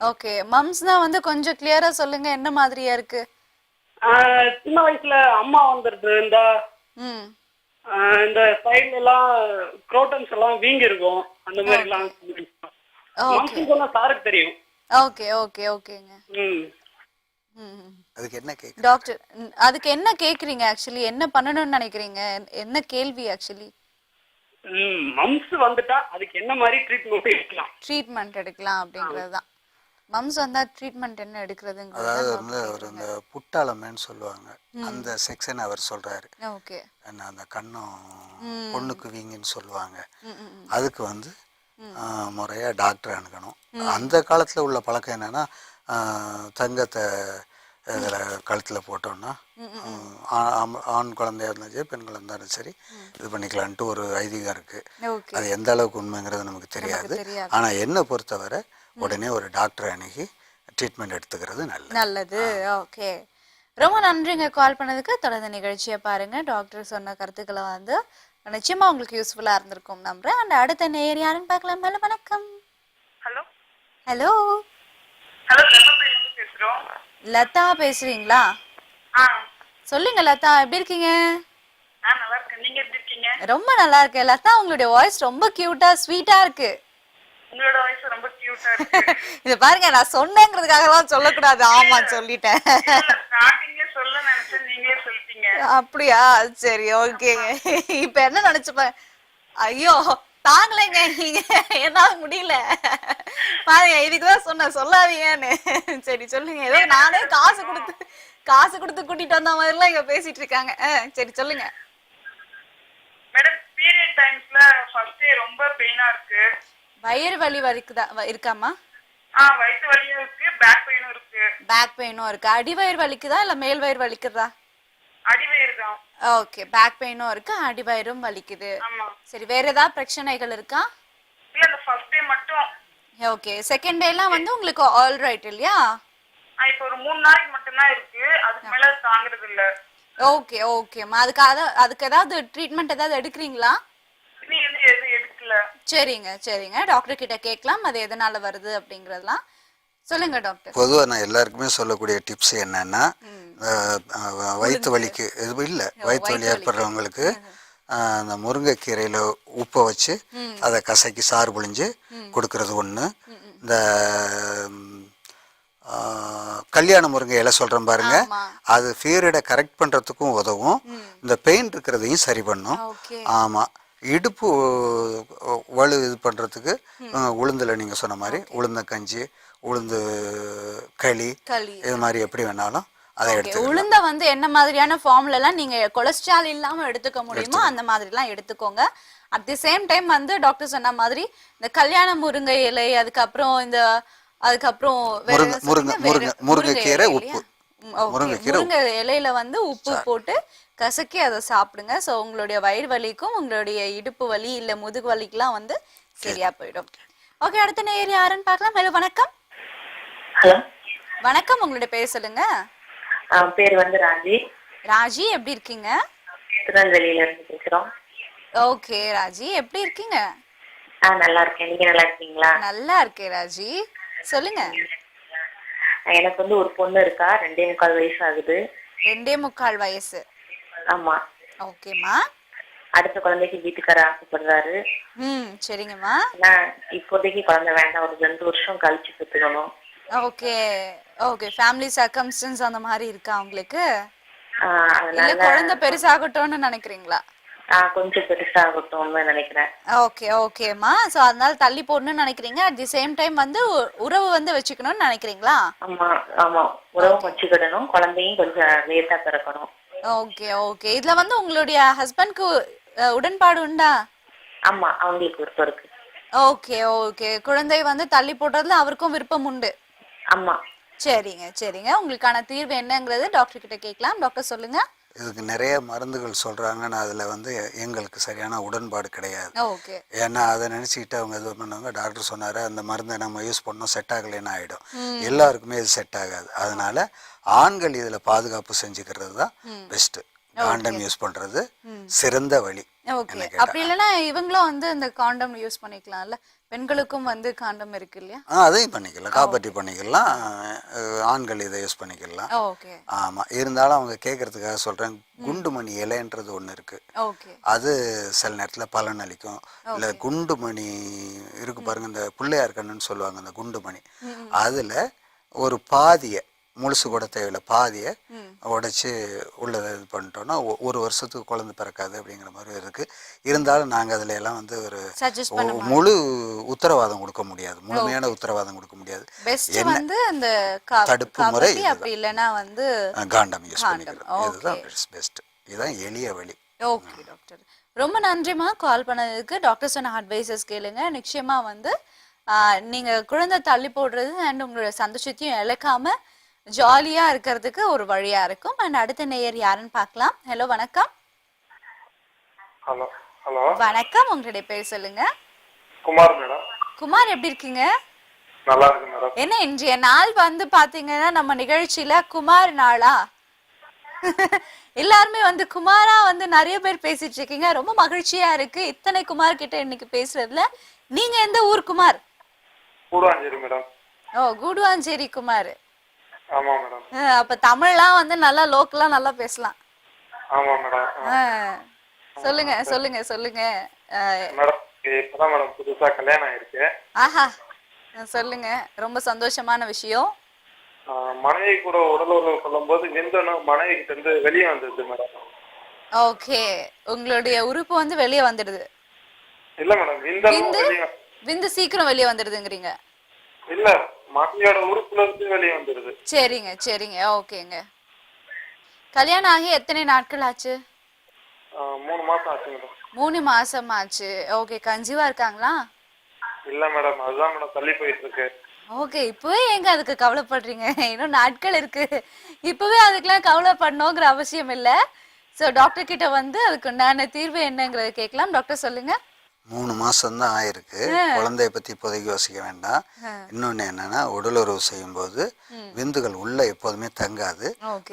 S1: ஓகே, மம்ஸ்னா வந்து கொஞ்சம் கிளியரா சொல்லுங்க, என்ன மாதிரியா இருக்கு?
S11: சின்ன வயசுல அம்மா வந்துட்டு இருந்தா இந்த சைடுல எல்லாம் குரோட்டன்ஸ் எல்லாம் வீங்கி இருக்கும், அந்த மாதிரி எல்லாம் மம்ஸ் சொன்னா சாருக்கு தெரியும்.
S1: ஓகே ஓகே ஓகேங்க.
S2: அதுக்கு என்ன கேக்குறீங்க
S1: டாக்டர்? அதுக்கு என்ன கேக்குறீங்க ஆக்சுவலி? என்ன பண்ணணும்னு நினைக்கிறீங்க? என்ன கேள்வி ஆக்சுவலி?
S11: மம்ஸ் வந்துட்டா அதுக்கு என்ன மாதிரி ட்ரீட்மெண்ட் எடுக்கலாம்?
S1: ட்ரீட்மெண்ட் எடுக்கலாம் அப்படிங்கிறது தான். மம்ஸ் வந்தா ட்ரீட்மெண்ட் என்ன எடுக்கிறதுங்கிறது.
S2: அதாவது வந்து அவர் இந்த புட்டாளமேன்னு சொல்லுவாங்க, அந்த செக்ஷன் அவர் சொல்றாரு.
S1: ஓகே,
S2: அந்த கண்ணும் பொண்ணுக்கு வீங்கன்னு சொல்லுவாங்க. அதுக்கு வந்து முறையா டாக்டர் அணுகணும். அந்த காலத்துல உள்ள பழக்கம் என்னன்னா, தங்கத்தை இதில் கழுத்தில் போட்டோம்னா ஆண் குழந்தையா இருந்தாலும் சரி பெண் குழந்தையா இருந்தாலும் சரி இது பண்ணிக்கலான்ட்டு ஒரு ஐதீகம் இருக்கு. அது எந்த அளவுக்கு உண்மைங்கிறது நமக்கு தெரியாது. ஆனால் என்னை பொறுத்தவரை உடனே ஒரு டாக்டரை அணுகி ட்ரீட்மெண்ட் எடுத்துக்கிறது நல்லது.
S1: ஓகே, ரொம்ப நன்றிங்க கால் பண்ணதுக்கு. தொடர்ந்து நிகழ்ச்சியை பாருங்க. டாக்டர் சொன்ன கருத்துக்களை வந்து நிச்சயமா உங்களுக்கு யூஸ்ஃபுல்லா இருந்திருக்கும் நம்புறேன். அந்த அடுத்த நேயர் யாருன்னு பார்க்கலாம். ஹலோ வணக்கம்.
S12: ஹலோ
S1: ஹலோ
S12: ஹலோ பேசுறோம்.
S1: லதா பேசுறீங்களா?
S4: ஆ
S1: சொல்லுங்க லதா, எப்படி இருக்கீங்க?
S4: நல்லா இருக்கேன். நீங்க எப்படி இருக்கீங்க?
S1: ரொம்ப நல்லா இருக்கேன் லதா. உங்களுடைய வாய்ஸ் ரொம்ப கியூட்டா ஸ்வீட்டா இருக்கு.
S4: உங்களோட வாய்ஸ் ரொம்ப கியூட்டா இருக்கு.
S1: இது பாருங்க, நான் சொன்னேங்கிறதுக்காகலாம் சொல்லக்கூடாது. ஆமா சொல்லிட்டேன்.
S4: ஸ்டார்டிங்ல சொல்ல நினைச்சேன், நீங்களே சொல்லிட்டீங்க.
S1: அப்படியா? சரி ஓகேங்க. இப்ப என்ன நினைச்சுப்பேன், ஐயோ தாங்கலைங்க, நீங்க என்னால முடியல பாருங்க, இதுக்குதான் சொன்ன சொல்லாதீங்கன்னு. சரி சொல்லுங்க. ஏதோ நானே காசு கொடுத்து கூட்டிட்டு வந்த மாதிரி எல்லாம் இங்க பேசிட்டு இருக்காங்க. சரி சொல்லுங்க.
S4: மேடம், பீரியட் டைம்ஸ்ல ஃபர்ஸ்ட் ரொம்ப பெயினா இருக்கு.
S1: வயிறு வலி இருக்காமா?
S4: வயிற்று வலியும் இருக்கு, பேக் பெயினும் இருக்கு.
S1: பேக் பெயினும் இருக்கு. அடிவயிறு வலிக்குதா இல்ல மேல் வயிறு வலிக்குதா?
S4: அடிவயிறு தான்.
S1: ஓகே, பேக் பெயினும் இருக்கு, அடிவயிறும் வலிக்குது.
S4: ஆமா.
S1: சரி, வேற ஏதாவது பிரச்சனைகள் இருக்கா?
S4: இல்ல, அந்த ஃபர்ஸ்ட் டே மட்டும்.
S1: ஓகே, செகண்ட் டேலாம் வந்து உங்களுக்கு ஆல் ரைட் இல்லையா?
S4: இப்போ ஒரு 3 நாளைக்கு மட்டும் தான் இருக்கு, அதுக்கு மேல தாங்குறது இல்ல.
S1: ஓகே ஓகேம்மா. அதுக்கு ஏதாவது ட்ரீட்மெண்ட் ஏதாவது எடுக்கிறீங்களா?
S4: நீ எது எடுக்கல.
S1: சரிங்க டாக்டர் கிட்ட கேட்கலாம் அது எதனால வருது அப்படிங்கறதெல்லாம். சொல்லுங்க டாக்டர்.
S2: பொதுவாக நான் எல்லாருக்குமே சொல்லக்கூடிய டிப்ஸ் என்னன்னா, வயிற்று வலிக்கு எதுவும் இல்லை, வயிற்று வலி ஏற்படுறவங்களுக்கு அந்த முருங்கைக்கீரையில் உப்பை வச்சு அதை கசக்கி சாறு புழிஞ்சு கொடுக்கறது ஒன்று. இந்த கல்யாண முருங்கை இலை சொல்கிறேன் பாருங்க, அது பீரியடை கரெக்ட் பண்ணுறதுக்கும் உதவும், இந்த பெயின் இருக்கிறதையும் சரி பண்ணும். ஆமாம், இடுப்பு வலு இது பண்ணுறதுக்கு உளுந்தில் நீங்கள் சொன்ன மாதிரி உளுந்த கஞ்சி, உளுந்து களி, இது மாதிரி எப்படி வேணாலும் அதை எடுத்து.
S1: உளுந்த வந்து என்ன மாதிரியான ஃபார்ம்ல எல்லாம் நீங்க கொலஸ்ட்ரால் இல்லாம எடுத்துக்க முடியுமோ அந்த மாதிரி எல்லாம் எடுத்துக்கோங்க. அட் தி சேம் டைம் வந்து டாக்டர் சொன்ன மாதிரி இந்த கல்யாண முருங்கை இலை, அதுக்கப்புறம்
S2: முருங்கைக்கீரை உப்பு,
S1: முருங்கை இலையில வந்து உப்பு போட்டு கசக்கி அதை சாப்பிடுங்க. ஸோ உங்களுடைய வயிறு வலிக்கும் உங்களுடைய இடுப்பு வலி இல்ல முதுகு வலிக்கெல்லாம் வந்து சரியா போயிடும். ஓகே, அடுத்த நேயர் யாருன்னு பார்க்கலாம். ஹலோ வணக்கம்.
S12: ஹலோ
S1: வணக்கம், உங்களுடைய பேர் சொல்லுங்க.
S12: பேர் வந்து ராஜி.
S1: ராஜி, எப்படி இருக்கீங்க?
S12: திருநெல்வேலியில இருந்து பேசுறோம்.
S1: ஓகே ராஜி, எப்படி இருக்கீங்க?
S12: நல்லா இருக்கேன், நீங்க நல்லா இருக்கீங்களா?
S1: நல்லா இருக்கேன் ராஜி, சொல்லுங்க.
S12: எனக்கு வந்து ஒரு பொண்ணு இருக்கா, 2.25 வயசு ஆகுது.
S1: 2.25 வயசு?
S12: ஆமா.
S1: ஓகேமா.
S12: அடுத்த குழந்தைக்கு வீட்டுக்கார ஆசைப்படுறாரு.
S1: சரிங்கம்மா.
S12: இப்போதைக்கு குழந்தை வேண்டாம், ஒரு 2 வருஷம் கழிச்சு பெற்றுக்கணும்.
S1: ஓகே ஓகே, ஃபேமிலி சர்க்கம்ஸ்டன்ஸ் அந்த மாதிரி இருக்கா உங்களுக்கு? இல்ல குழந்தை பெருசாகட்டும்னு நினைக்கிறீங்களா?
S12: கொஞ்சம் பெருசாகட்டும்னு நினைக்கிறேன்.
S1: ஓகே ஓகேமா. சோ அதனால தள்ளி போடணும்னு நினைக்கிறீங்க. அட் தி சேம் டைம் வந்து உறவு வந்து வச்சுக்கணும்னு நினைக்கிறீங்களா?
S12: ஆமா ஆமா, உறவு வச்சுக்கிடணும், குழந்தையும் கொஞ்சம் லேட்டா பிறக்கணும்.
S1: Okay okay. இதுல வந்து உங்களுடைய ஹஸ்பண்ட்க்கு உடன்பாடு உண்டா?
S12: ஆமா, அவங்களுக்கு விருப்பம் இருக்கு.
S1: ஓகே ஓகே, குழந்தை வந்து தள்ளி போடுறதுல அவருக்கும் விருப்பம் உண்டு.
S12: ஆமா.
S1: சரிங்க. உங்களுக்கான தீர்வு என்னங்கிறது டாக்டர் கிட்ட கேட்கலாம். டாக்டர் சொல்லுங்க.
S2: இதுக்கு நிறைய மருந்துகள் சொல்றாங்க, அதுல வந்து எங்களுக்கு சரியான உடன்பாடு கிடையாது.
S1: ஓகே.
S2: ஏன்னா அதை நினைச்சுக்கிட்டு அவங்க இது பண்ணுவாங்க, டாக்டர் சொன்னாரு அந்த மருந்தை நம்ம யூஸ் பண்ணோம் செட் ஆகலைன்னு ஆயிடும். எல்லாருக்குமே இது செட் ஆகாது. அதனால ஆண்கள் இதுல பாதுகாப்பு செஞ்சுக்கிறது தான் பெஸ்ட். காண்டம் யூஸ் பண்றது சிறந்த வழி.
S1: ஓகே, அப்படி இல்லைன்னா இவங்களும் வந்து இந்த காண்டம் யூஸ் பண்ணிக்கலாம்ல, பெண்களுக்கும் வந்து காண்டம் இருக்கு இல்லையா?
S2: அதையும் பண்ணிக்கலாம், காப்பர்ட்டி பண்ணிக்கலாம், ஆண்கள் இதை யூஸ் பண்ணிக்கலாம்.
S1: ஓகே.
S2: ஆமா, இருந்தாலும் அவங்க கேட்கறதுக்காக சொல்றேன், குண்டுமணி இலைன்றது ஒண்ணு இருக்கு.
S1: ஓகே.
S2: அது சில நேரத்துல பலன் அளிக்கும். இல்ல குண்டுமணி இருக்கு பாருங்க, இந்த பிள்ளையார் கண்ணுன்னு சொல்லுவாங்க, அந்த குண்டுமணி, அதுல ஒரு பாதிய, முழுசு கூட தேவையில்லை, பாதியை உடைச்சு உள்ளதை இது பண்ணிட்டோம்னா 1 வருஷத்துக்கு குழந்தை பிறக்காது அப்படிங்கிற மாதிரி இருக்கு. இருந்தாலும் நாங்கள் அதில் எல்லாம் வந்து ஒரு முழு உத்தரவாதம் கொடுக்க முடியாது, முழுமையான உத்தரவாதம் கொடுக்க முடியாது. தடுப்பு முறை
S1: அப்படி இல்லைன்னா வந்து
S2: காண்டம் யூஸ் பண்ணிக்கிறோம். இதுதான் பெஸ்ட், இதுதான் எளிய வழி.
S1: ஓகே டாக்டர், ரொம்ப நன்றிமா கால் பண்ணதுக்கு. டாக்டர் சொன்ன அட்வைசஸ் கேளுங்க. நிச்சயமா வந்து நீங்க குழந்தை தள்ளி போடுறது அண்ட் உங்களோட சந்தோஷத்தையும் இழக்காம ஜாலியா இருக்கிறதுக்கு ஒரு வழியா இருக்கும். அண்ட் அடுத்த நேயர் யாருன்னு பார்க்கலாம். ஹலோ வணக்கம்.
S13: ஹலோ ஹலோ
S1: வணக்கம், உங்களுடைய பேர் சொல்லுங்க.
S13: குமார் மேடம்.
S1: குமார், எப்படி இருக்கீங்க?
S13: நல்லா இருக்கு மேடம்.
S1: என்ன இன்றைய நாள் வந்து பாத்தீங்கன்னா நம்ம நிகழ்ச்சியில குமார் நாளா? எல்லாருமே வந்து குமாரா வந்து நிறைய பேர் பேசிட்டு இருக்கீங்க, ரொம்ப மகிழ்ச்சியா இருக்கு. இத்தனை குமார் கிட்ட இன்னைக்கு பேசுறதுல. நீங்க எந்த ஊர் குமார்?
S13: கூடுவாஞ்சேரி மேடம்.
S1: ஓ, கூடுவாஞ்சேரி குமார்.
S13: ஆமா மேடம்.
S1: அப்ப தமிழ்லாம் வந்து நல்லா லோக்கலா நல்லா பேசலாம்.
S13: ஆமா மேடம்.
S1: சொல்லுங்க சொல்லுங்க சொல்லுங்க.
S13: மேடம் இப்பதான் மேடம் புதுசா கல்யாணம் ஆயிருக்கு.
S1: ஆஹா, சொல்லுங்க. ரொம்ப சந்தோஷமான விஷயம்.
S13: மனைவி கூட உடல் உறவு கொள்ளும்போது விந்தணு மனைவி கிட்ட இருந்து வெளியே வந்துருது மேடம்.
S1: ஓகே, உங்களுடைய உறுப்பு வந்து வெளியே வந்துடுது.
S13: இல்ல மேடம்,
S1: விந்து சீக்கிரம் வெளியே வந்துடுதுங்கிறீங்க?
S13: இல்ல, மனைவியோட உறுப்புல இருந்து வெளியே வந்துடுது.
S1: சரிங்க சரிங்க, ஓகேங்க. கல்யாணம் ஆகி எத்தனை நாட்கள் ஆச்சு?
S13: 3 மாசம் ஆச்சு மேடம்.
S1: 3 மாசம் ஆச்சு. ஓகே, கன்சீவா இருக்காங்களா?
S13: இல்ல மேடம், அதுதான் மேடம் தள்ளி போயிட்டு இருக்கு.
S1: ஓகே, இப்பவே எங்க அதுக்கு கவலைப்படுறீங்க? இன்னும் நாட்கள் இருக்கு. இப்பவே அதுக்கெல்லாம் கவலைப்படணுங்கிற அவசியம் இல்லை. ஸோ டாக்டர் கிட்ட வந்து அதுக்கு உண்டான தீர்வு என்னங்கிறத கேட்கலாம். டாக்டர் சொல்லுங்க.
S2: 3 மாசம்தான் ஆயிருக்கு. குழந்தைய பத்தி இப்போதைக்கு யோசிக்க வேண்டாம். இன்னொன்னு என்னன்னா, உடலுறவு செய்யும் போது விந்துகள் உள்ள எப்போதுமே தங்காது,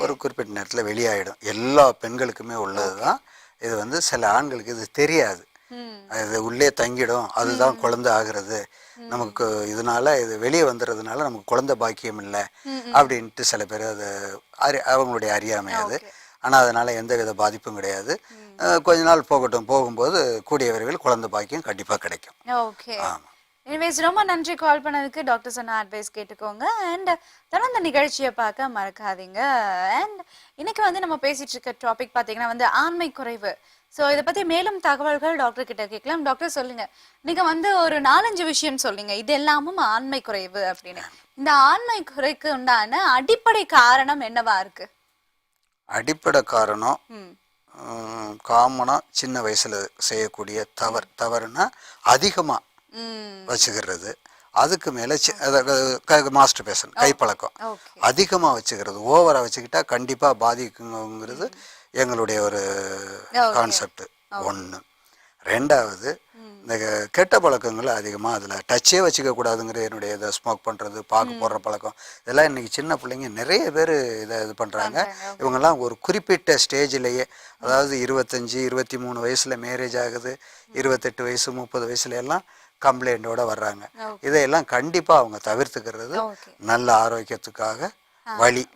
S2: ஒரு குறிப்பிட்ட நேரத்தில் வெளியாயிடும். எல்லா பெண்களுக்குமே உள்ளதுதான். இது வந்து சில ஆண்களுக்கு இது தெரியாது, அது உள்ளே தங்கிடும், அதுதான் குழந்தை ஆகிறது, நமக்கு இதனால இது வெளியே வந்துடுறதுனால நமக்கு குழந்தை பாக்கியம் இல்லை அப்படின்ட்டு சில பேர் அது அவங்களுடைய அறியாமை அது. ஆனால் அதனால் எந்த வித பாதிப்பும் கிடையாது. கொஞ்ச நாள் போகட்டும், போகும்போது கூடிய விரைவில் குழந்தை பாக்கியம் கண்டிப்பாக கிடைக்கும்.
S1: ஓகே, எனிவேஸ் ரொம்ப நன்றி கால் பண்ணதுக்கு. டாக்டர் சொன்ன அட்வைஸ் கேட்டுக்கோங்க. அண்ட் தொடர்ந்து நிகழ்ச்சியை பார்க்க மறக்காதீங்க. அண்ட் இன்னைக்கு வந்து நம்ம பேசிட்டு இருக்க டாபிக் பார்த்தீங்கன்னா வந்து ஆண்மை குறைவு. ஸோ இதை பற்றி மேலும் தகவல்கள் டாக்டர் கிட்ட கேட்கலாம். டாக்டர் சொல்லுங்க, நீங்க வந்து ஒரு 4-5 விஷயம் சொல்லுங்க, இது எல்லாமும் ஆண்மை குறைவு அப்படின்னு. இந்த ஆண்மை குறைக்கு உண்டான அடிப்படை காரணம் என்னவா இருக்கு?
S2: அடிப்படை காரணம் காமனா சின்ன வயசுல செய்யக்கூடிய தவறுனா அதிகமா வச்சுக்கிறது, அதுக்கு மேல மாஸ்டர் பேசன் கைப்பழக்கம் அதிகமா வச்சுக்கிறது, ஓவரா வச்சுக்கிட்டா கண்டிப்பா பாதிக்குங்கிறது எங்களுடைய ஒரு கான்செப்ட். ஒன்று. ரெண்டாவது, இந்த கெட்ட பழக்கங்கள் அதிகமாக அதில் டச்சே வச்சுக்க கூடாதுங்கிற என்னுடைய இதை ஸ்மோக் பண்ணுறது, பாக்கு போடுற பழக்கம், இதெல்லாம் இன்றைக்கி சின்ன பிள்ளைங்க நிறைய பேர் இதை இது பண்ணுறாங்க. இவங்கெல்லாம் ஒரு குறிப்பிட்ட ஸ்டேஜிலேயே, அதாவது 25-23 வயசில் மேரேஜ் ஆகுது, 28 வயசு 30 வயசுல எல்லாம் கம்ப்ளைண்டோட வர்றாங்க. இதையெல்லாம் கண்டிப்பாக அவங்க தவிர்த்துக்கிறது நல்ல ஆரோக்கியத்துக்காக வழி.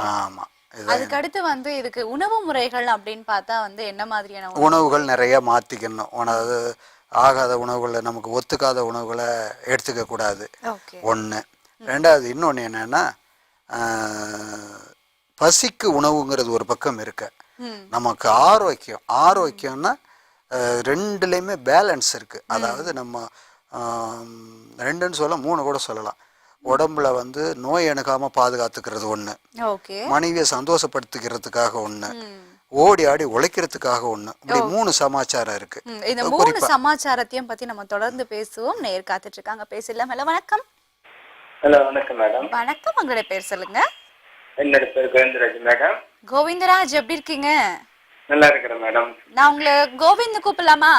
S2: ஆமாம்.
S1: அதுக்கு அடுத்து வந்து இதுக்கு உணவு முறைகள் அப்படின்னு பார்த்தா வந்து என்ன மாதிரியான
S2: உணவுகள் நிறைய மாற்றிக்கணும். அதாவது ஆகாத உணவுகளை, நமக்கு ஒத்துக்காத உணவுகளை எடுத்துக்க கூடாது. ஒன்று. ரெண்டாவது, இன்னொன்று என்னன்னா, பசிக்கு உணவுங்கிறது ஒரு பக்கம் இருக்கு. நமக்கு ஆரோக்கியம்னா ரெண்டுலேயுமே பேலன்ஸ் இருக்கு. அதாவது நம்ம 2ன்னு சொல்ல 3 கூட சொல்லலாம். உடம்புல வந்து நோய் அணுகாம பாதுகாத்துக்கிறது ஒண்ணு, மனைவியை சந்தோஷப்படுத்திக்கிறதுக்காக ஒண்ணு, ஓடி ஆடி உழைக்கிறதுக்காக ஒண்ணு, இப்படி 3 சமாச்சாரம் இருக்கு.
S1: இந்த 3 சமாச்சாரத்தையும் பத்தி நம்ம தொடர்ந்து பேசுவோம். நேர் காத்துட்டு இருக்காங்க, பேசலாம். ஹலோ, வணக்கம்.
S14: ஹலோ, வணக்கம் மேடம்.
S1: வணக்கம், உங்களுடைய பேர் சொல்லுங்க.
S14: என்னோட பேர் கோவிந்தராஜ் மேடம்.
S1: கோவிந்தராஜ், எப்படி இருக்கீங்க?
S14: நல்லா இருக்கிறேன் மேடம்.
S1: நான் உங்களை கோவிந்த் கூப்பிடலாமா?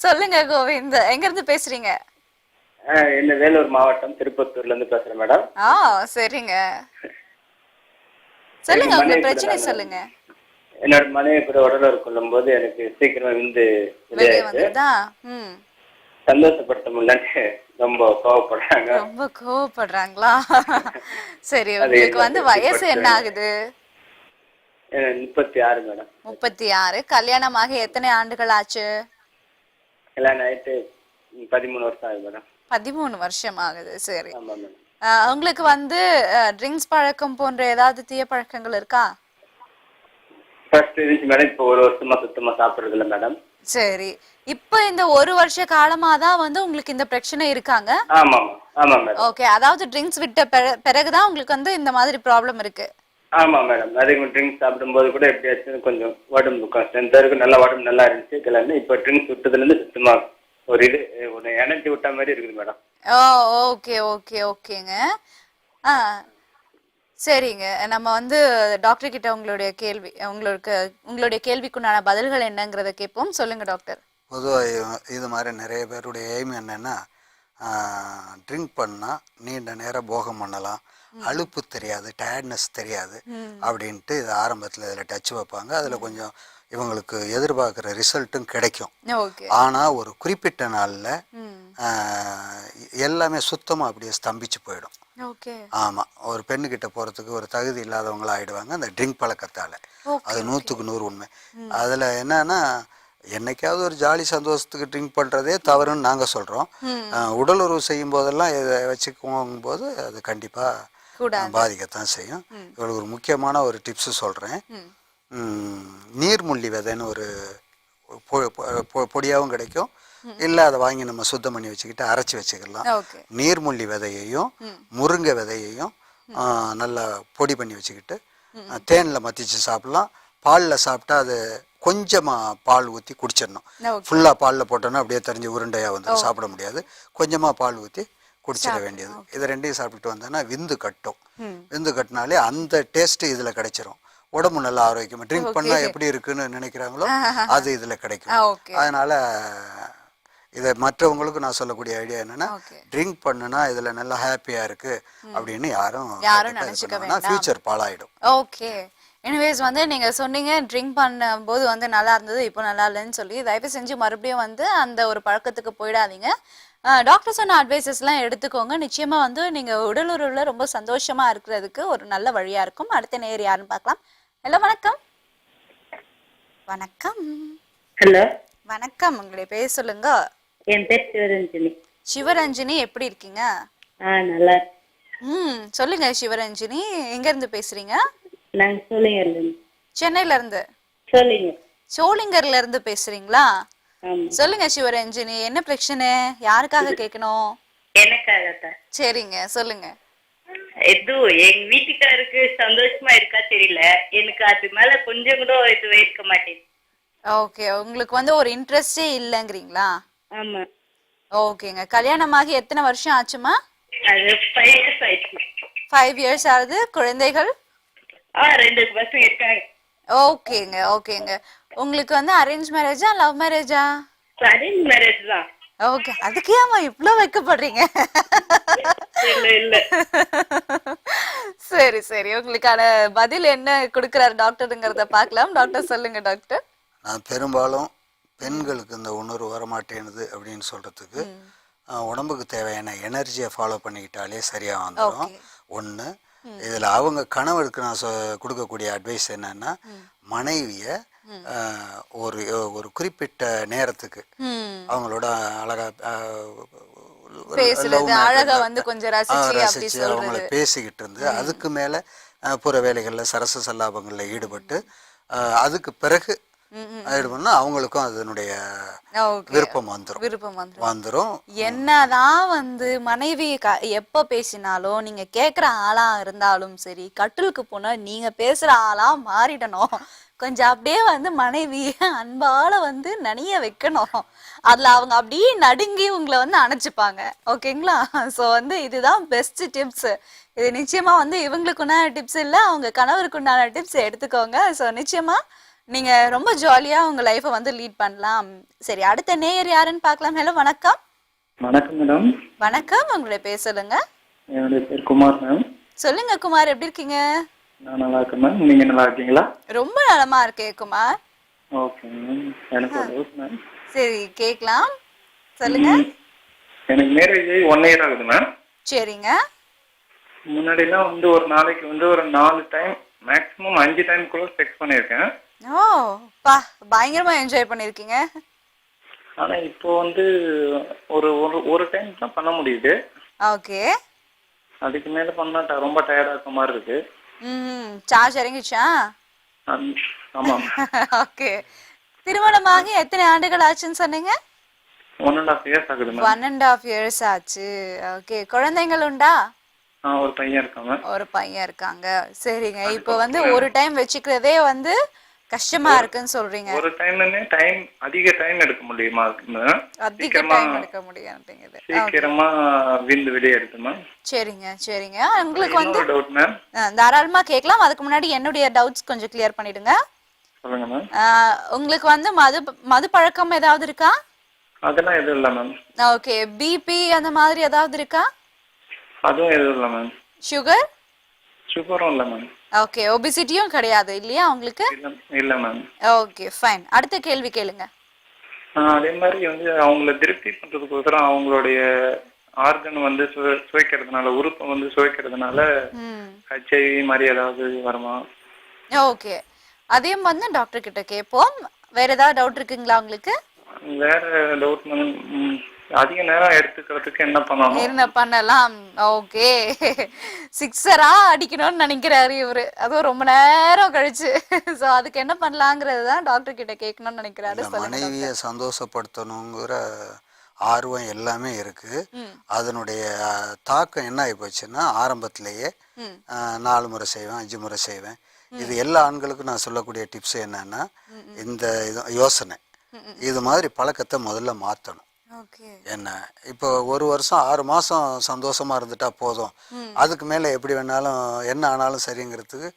S1: சொல்லுங்க கோவிந்த், எங்க இருந்து பேசுறீங்க?
S14: என்ன, வேலூர் மாவட்டம் திருப்பத்தூர்ல இருந்து பேசுறேன் மேடம்.
S1: சரிங்க, சொல்லுங்க உங்க பிரச்சனை சொல்லுங்க.
S14: என்னோட மனைவி கூட உடலுறவு கொள்ளும் போது எனக்கு சீக்கிரமா விந்து வெளியாகுது. சந்தோஷப்படுத்த முடியலன்னு ரொம்ப கோவப்படுறாங்க.
S1: ரொம்ப கோவப்படுறாங்களா? சரி, உங்களுக்கு வந்து வயசு என்ன ஆகுது?
S14: 36 மேடம்.
S1: 36. கல்யாணமாக எத்தனை ஆண்டுகள் ஆச்சு?
S14: கல்யாணம் ஆயிட்டு 13 வருஷம் ஆகுது மேடம்.
S1: 13 வருஷம் ஆகுது. சரி, உங்களுக்கு வந்து ட்ரிங்க்ஸ் பழக்கம் போன்ற ஏதாவது தீய பழக்கங்கள் இருக்கா?
S14: ஃபர்ஸ்ட் இருந்துச்சு மேடம், இப்போ 1 வருஷமா சுத்தமா சாப்பிடுறது இல்ல மேடம்.
S1: சரி, இப்போ இந்த 1 வருஷ காலமா தான் வந்து உங்களுக்கு இந்த பிரச்சனை இருக்காங்க?
S14: ஆமா ஆமா மேடம்.
S1: ஓகே, அதாவது ட்ரிங்க்ஸ் விட்ட பிறகுதான் உங்களுக்கு வந்து இந்த மாதிரி ப்ராப்ளம் இருக்கு?
S14: ஆமா மேடம். அதிகமாக ட்ரிங்க்ஸ் சாப்பிடும்போது கூட எப்படியாச்சும் கொஞ்சம் உடம்பு ஸ்ட்ரென்த்தா இருக்கு, நல்லா உடம்பு நல்லா இருந்துச்சு. கல்யாணம் இப்போ ட்ரிங்க்ஸ் விட்டதுல இருந்து சுத்தமா ஒரு எனர்ஜி விட்ட மாதிரி இருக்குது மேடம்.
S1: ஓகே ஓகே ஓகேங்க. சரிங்க, நம்ம வந்து டாக்டர் கிட்ட உங்களுடைய கேள்விக்குண்டான பதில்கள் என்னங்கிறத கேட்போம். சொல்லுங்க டாக்டர்.
S2: பொதுவாக இது மாதிரி நிறைய பேருடைய எய்ம் என்னன்னா, ட்ரிங்க் பண்ணால் நீண்ட நேரம் போகம் பண்ணலாம், அலுப்பு தெரியாது, டயர்ட்னஸ் தெரியாது அப்படின்ட்டு இது ஆரம்பத்தில் இதில் டச் வைப்பாங்க. அதில் கொஞ்சம் இவங்களுக்கு எதிர்பார்க்குற ரிசல்ட்டும் கிடைக்கும். ஆனால் ஒரு குறிப்பிட்ட நாளில் எல்லாமே சுத்தமாக அப்படியே ஸ்தம்பிச்சு போயிடும்.
S1: ஓகே.
S2: ஆமாம், ஒரு பெண்ணுக்கிட்ட போகிறதுக்கு ஒரு தகுதி இல்லாதவங்களா ஆயிடுவாங்க அந்த ட்ரிங்க் பழக்கத்தால். அது 100க்கு 100 உண்மை. அதில் என்னன்னா, என்னைக்காவது ஒரு ஜாலி சந்தோஷத்துக்கு ட்ரிங்க் பண்ணுறதே தவறுன்னு நாங்கள் சொல்கிறோம். உடல் உறவு செய்யும் போதெல்லாம் இதை வச்சுக்குவோங்கும் போது அது கண்டிப்பாக பாதிக்கத்தான் செய்யும். இவளுக்கு ஒரு முக்கியமான ஒரு டிப்ஸு சொல்கிறேன். நீர்முள்ளி விதைன்னு ஒரு பொடியாகவும் கிடைக்கும், இல்லை அதை வாங்கி நம்ம சுத்தம் பண்ணி வச்சுக்கிட்டு அரைச்சி வச்சுக்கலாம். நீர்முள்ளி விதையையும் முருங்கை விதையையும் நல்லா பொடி பண்ணி வச்சுக்கிட்டு தேனில் மத்திச்சு சாப்பிட்லாம். பாலில் சாப்பிட்டா அது கொஞ்சமாக பால் ஊற்றி குடிச்சிடணும். ஃபுல்லாக பாலில் போட்டோன்னா அப்படியே தெரிஞ்சு உருண்டையாக வந்து சாப்பிட முடியாது. கொஞ்சமாக பால் ஊற்றி குடிச்சிட வேண்டியது. இதை ரெண்டையும் சாப்பிட்டுட்டு வந்தோன்னா விந்து கட்டும். விந்து கட்டினாலே அந்த டேஸ்ட்டு இதில் கிடைச்சிரும். உடம்பு நல்லா ஆரோக்கியமாக ட்ரிங்க் பண்ணால் எப்படி இருக்குன்னு நினைக்கிறாங்களோ அது இதில் கிடைக்கும். அதனால் இதை மற்றவங்களுக்கு நான் சொல்லக்கூடிய ஐடியா என்னன்னா, ட்ரிங்க் பண்ணுனா இதுல நல்லா ஹாப்பியா இருக்கு அப்படின்னு யாரும் நினைச்சுக்க வேண்டாம், ஃபியூச்சர் பாழாயிடும்.
S1: ஓகே. எனிவேஸ் வந்து நீங்க சொன்னீங்க ட்ரிங்க் பண்ணும்போது வந்து நல்லா இருந்தது, இப்போ நல்லா இல்லைன்னு சொல்லி. தயவு செஞ்சு மறுபடியும் வந்து அந்த ஒரு பழக்கத்துக்கு போயிடாதீங்க. டாக்டர் சொன்ன அட்வைசஸ்லாம் எடுத்துக்கோங்க. நிச்சயமா வந்து நீங்க உடலுறவுல ரொம்ப சந்தோஷமா இருக்கிறதுக்கு ஒரு நல்ல வழியா இருக்கும். அடுத்த நேர் யாருன்னு பார்க்கலாம். ஹலோ, வணக்கம். வணக்கம்.
S15: ஹலோ,
S1: வணக்கம். உங்களுடைய பேர் சொல்லுங்க.
S15: என் பேர் சிவரஞ்சனி.
S1: சிவரஞ்சனி, எப்படி இருக்கீங்க?
S15: நல்லா.
S1: சொல்லுங்க சிவரஞ்சனி, எங்க இருந்து பேசுறீங்க?
S15: நான் சோளிங்கர்ல இருந்து.
S1: சென்னையில இருந்து? சோளிங்கர்ல இருந்து பேசுறீங்களா? சொல்லுங்க சிவரஞ்சனி, என்ன பிரச்சனை, யாருக்காக கேட்கணும்?
S15: எனக்காக.
S1: சரிங்க, சொல்லுங்க.
S15: எங்க வீட்டுக்காருக்கு சந்தோஷமா இருக்கா தெரியல, எனக்கு அது மேல கொஞ்சம் கூட இதுவே இருக்க மாட்டேங்குது.
S1: ஓகே, உங்களுக்கு வந்து ஒரு இன்ட்ரெஸ்டே இல்லங்கிறீங்களா?
S15: ஆமா.
S1: ஓகேங்க. கல்யாணமாகி எத்தனை வருஷம் ஆச்சுமா?
S15: அது 5 years ஆயிடுச்சு.
S1: 5 years ஆகுது. குழந்தைகள்?
S15: 2 பசங்க இருக்காங்க.
S1: ஓகேங்க, ஓகேங்க. உங்களுக்கு வந்து அரேஞ்ச் மேரேஜா லவ் மேரேஜா?
S15: அரேஞ்ச் மேரேஜ் தான்.
S1: ஓகே. அதுக்கு ஏமா இவ்ளோ வெக்கப்படுறீங்க?
S15: இல்ல இல்ல.
S1: சரி சரி, உங்களுக்கான பதில் என்ன கொடுக்கறாரு டாக்டருங்கிறத பார்க்கலாம். டாக்டர் சொல்லுங்க டாக்டர்.
S2: நான் பெரும்பாலும் பெண்களுக்கு இந்த உணர்வு வரமாட்டேனுது அப்படின்னு சொல்கிறதுக்கு உடம்புக்கு தேவையான எனர்ஜியை ஃபாலோ பண்ணிக்கிட்டாலே சரியாக வந்துடும். ஒன்று. இதில் அவங்க கணவருக்கு நான் கொடுக்கக்கூடிய அட்வைஸ் என்னன்னா, மனைவியை ஒரு குறிப்பிட்ட நேரத்துக்கு அவங்களோட ரசிச்சு அவங்கள பேசிக்கிட்டு இருந்து அதுக்கு மேலே புற வேலைகளில் சரச சல்லாபங்களில் ஈடுபட்டு அதுக்கு பிறகு ஆயிடும்னா அவங்களுக்கும் அதனுடைய விருப்பம் வந்துரும்.
S1: என்னதான் வந்து மனைவி எப்ப பேசினாலும் நீங்க கேக்குற ஆளா இருந்தாலும் சரி, கட்டிலுக்கு போனா நீங்க பேசுற ஆளா மாறிடணும். கொஞ்சம் அப்படியே வந்து மனைவிய அன்பால வந்து நனிய வைக்கணும். அதுல அவங்க அப்படியே நடுங்கி உங்களை வந்து அணைச்சுப்பாங்க. ஓகேங்களா? ஸோ வந்து இதுதான் பெஸ்ட் டிப்ஸ். இது நிச்சயமா வந்து இவங்களுக்கு உண்டான டிப்ஸ் இல்லை, அவங்க கணவருக்கு உண்டான டிப்ஸ் எடுத்துக்கோங்க. ஸோ நிச்சயமா நீங்க ரொம்ப ஜாலியா உங்க லைஃபை வந்து லீட் பண்ணலாம். சரி, அடுத்த நேயர் யாருன்னு பார்க்கலாம். ஹலோ, வணக்கம்.
S16: வணக்கம் மேடம்.
S1: வணக்கம். உங்களுடைய பேர் சொல்லுங்க.
S16: என்னுடைய பேர் குமார் மேம்.
S1: சொல்லுங்க குமார், எப்படி இருக்கீங்க?
S16: நான் நல்லா இருக்கேன் மேம். நீங்க நல்லா இருக்கீங்களா?
S1: ரொம்ப நலமா இருக்கேன் குமார்.
S16: Okay ma'am. எனக்கு ஒரு டவுட் மேம்.
S1: சரி, கேட்கலாம், சொல்லுங்க.
S16: எனக்கு மேரேஜ் 1 year ஆகுது மேம்.
S1: சரிங்க.
S16: முன்னாடிலாம் வந்து ஒரு நாளைக்கு வந்து ஒரு 4 டைம் மேக்ஸிமம் 5 டைம் கூட செக்ஸ் பண்ணியிருக்கேன்.
S1: ஓ பா, பயங்கரமா என்ஜாய் பண்ணிருக்கீங்க.
S16: ஆனா இப்போ வந்து ஒரு டைம் தான் பண்ண முடியுது.
S1: ஓகே.
S16: அதுக்கு மேல பண்ணா ரொம்ப டயர்டா இருக்க மாதிரி இருக்கு.
S1: சார்ஜ் இறங்கிச்சா?
S16: ஆமா.
S1: ஓகே. திருமணமாகி எத்தனை ஆண்டுகள் ஆச்சுன்னு சொன்னீங்க?
S16: 1.5 years ஆகுது மேம்.
S1: 1.5 years ஆச்சு. ஓகே. குழந்தைகள் உண்டா?
S16: ஒரு பையன் இருக்காங்க.
S1: ஒரு பையன் இருக்காங்க. சரிங்க. இப்போ வந்து ஒரு டைம் வச்சுக்கிறதே வந்து கஷ்டமா இருக்குன்னு சொல்றீங்க.
S16: ஒரு டைம் அதிக டைம் எடுக்க முடியுமா?
S1: அதிக டைம் எடுக்க முடியாதுங்குது.
S16: சீக்கிரமா விந்து வெளியே எடுத்துமா?
S1: சரிங்க சரிங்க. உங்களுக்கு வந்து
S16: டவுட் மேம்.
S1: தாராளமா கேட்கலாம். அதுக்கு முன்னாடி என்னுடைய டவுட்ஸ் கொஞ்சம் கிளியர் பண்ணிடுங்க.
S16: சொல்லுங்க மேம்.
S1: உங்களுக்கு வந்து மது பழக்கம் ஏதாவது இருக்கா?
S16: அதெல்லாம் எதுவும் இல்ல மேம்.
S1: ஓகே. பிபி அந்த மாதிரி ஏதாவது இருக்கா?
S16: அதுவும் எதுவும் இல்ல மேம்.
S1: சுகரும்
S16: இல்ல மேம்.
S1: ஓகே. ஒபிசிட்டியும் கிடையாது இல்லையா உங்களுக்கு?
S16: இல்ல மேம்.
S1: Okay fine. அடுத்த கேள்வி கேளுங்க.
S16: அதே மாதிரி வந்து அவங்கள திருப்தி பண்றதுக்கோசரம் அவங்களுடைய ஆர்கன் வந்து சுவைக்கிறதுனால, உறுப்பை வந்து சுவைக்கிறதுனால HIV மாதிரி ஏதாவது வருமா?
S1: ஓகே, அதையும் வந்து டாக்டர் கிட்ட கேட்போம். வேற ஏதாவது டவுட் இருக்குங்களா உங்களுக்கு?
S16: வேற டவுட் அதிக நேரம் எடுத்துக்கிறதுக்கு என்ன பண்ணணும்?
S1: என்ன பண்ணலாம்? ஓகே, சிக்ஸரா அடிக்கணும்னு நினைக்கிறாரு இவரு, அதுவும் ரொம்ப நேரம் கழிச்சு. ஸோ அதுக்கு என்ன பண்ணலாங்கிறது தான் டாக்டர் கிட்ட கேட்கணும்னு நினைக்கிறாரு.
S2: மனைவியை சந்தோஷப்படுத்தணுங்கிற ஆர்வம் எல்லாமே இருக்கு. அதனுடைய தாக்கம் என்ன ஆகி போச்சுன்னா, ஆரம்பத்திலேயே 4 முறை செய்வேன், 5 முறை செய்வேன். இது எல்லா ஆண்களுக்கும் நான் சொல்லக்கூடிய டிப்ஸ் என்னன்னா, இந்த யோசனை இது மாதிரி பழக்கத்தை முதல்ல மாற்றணும். என்ன இப்போ 1 வருஷம் 6 மாதம் சந்தோஷமா இருந்துட்டா போதும், அதுக்கு மேலே எப்படி வேணாலும் என்ன ஆனாலும் சரிங்கிறதுக்கு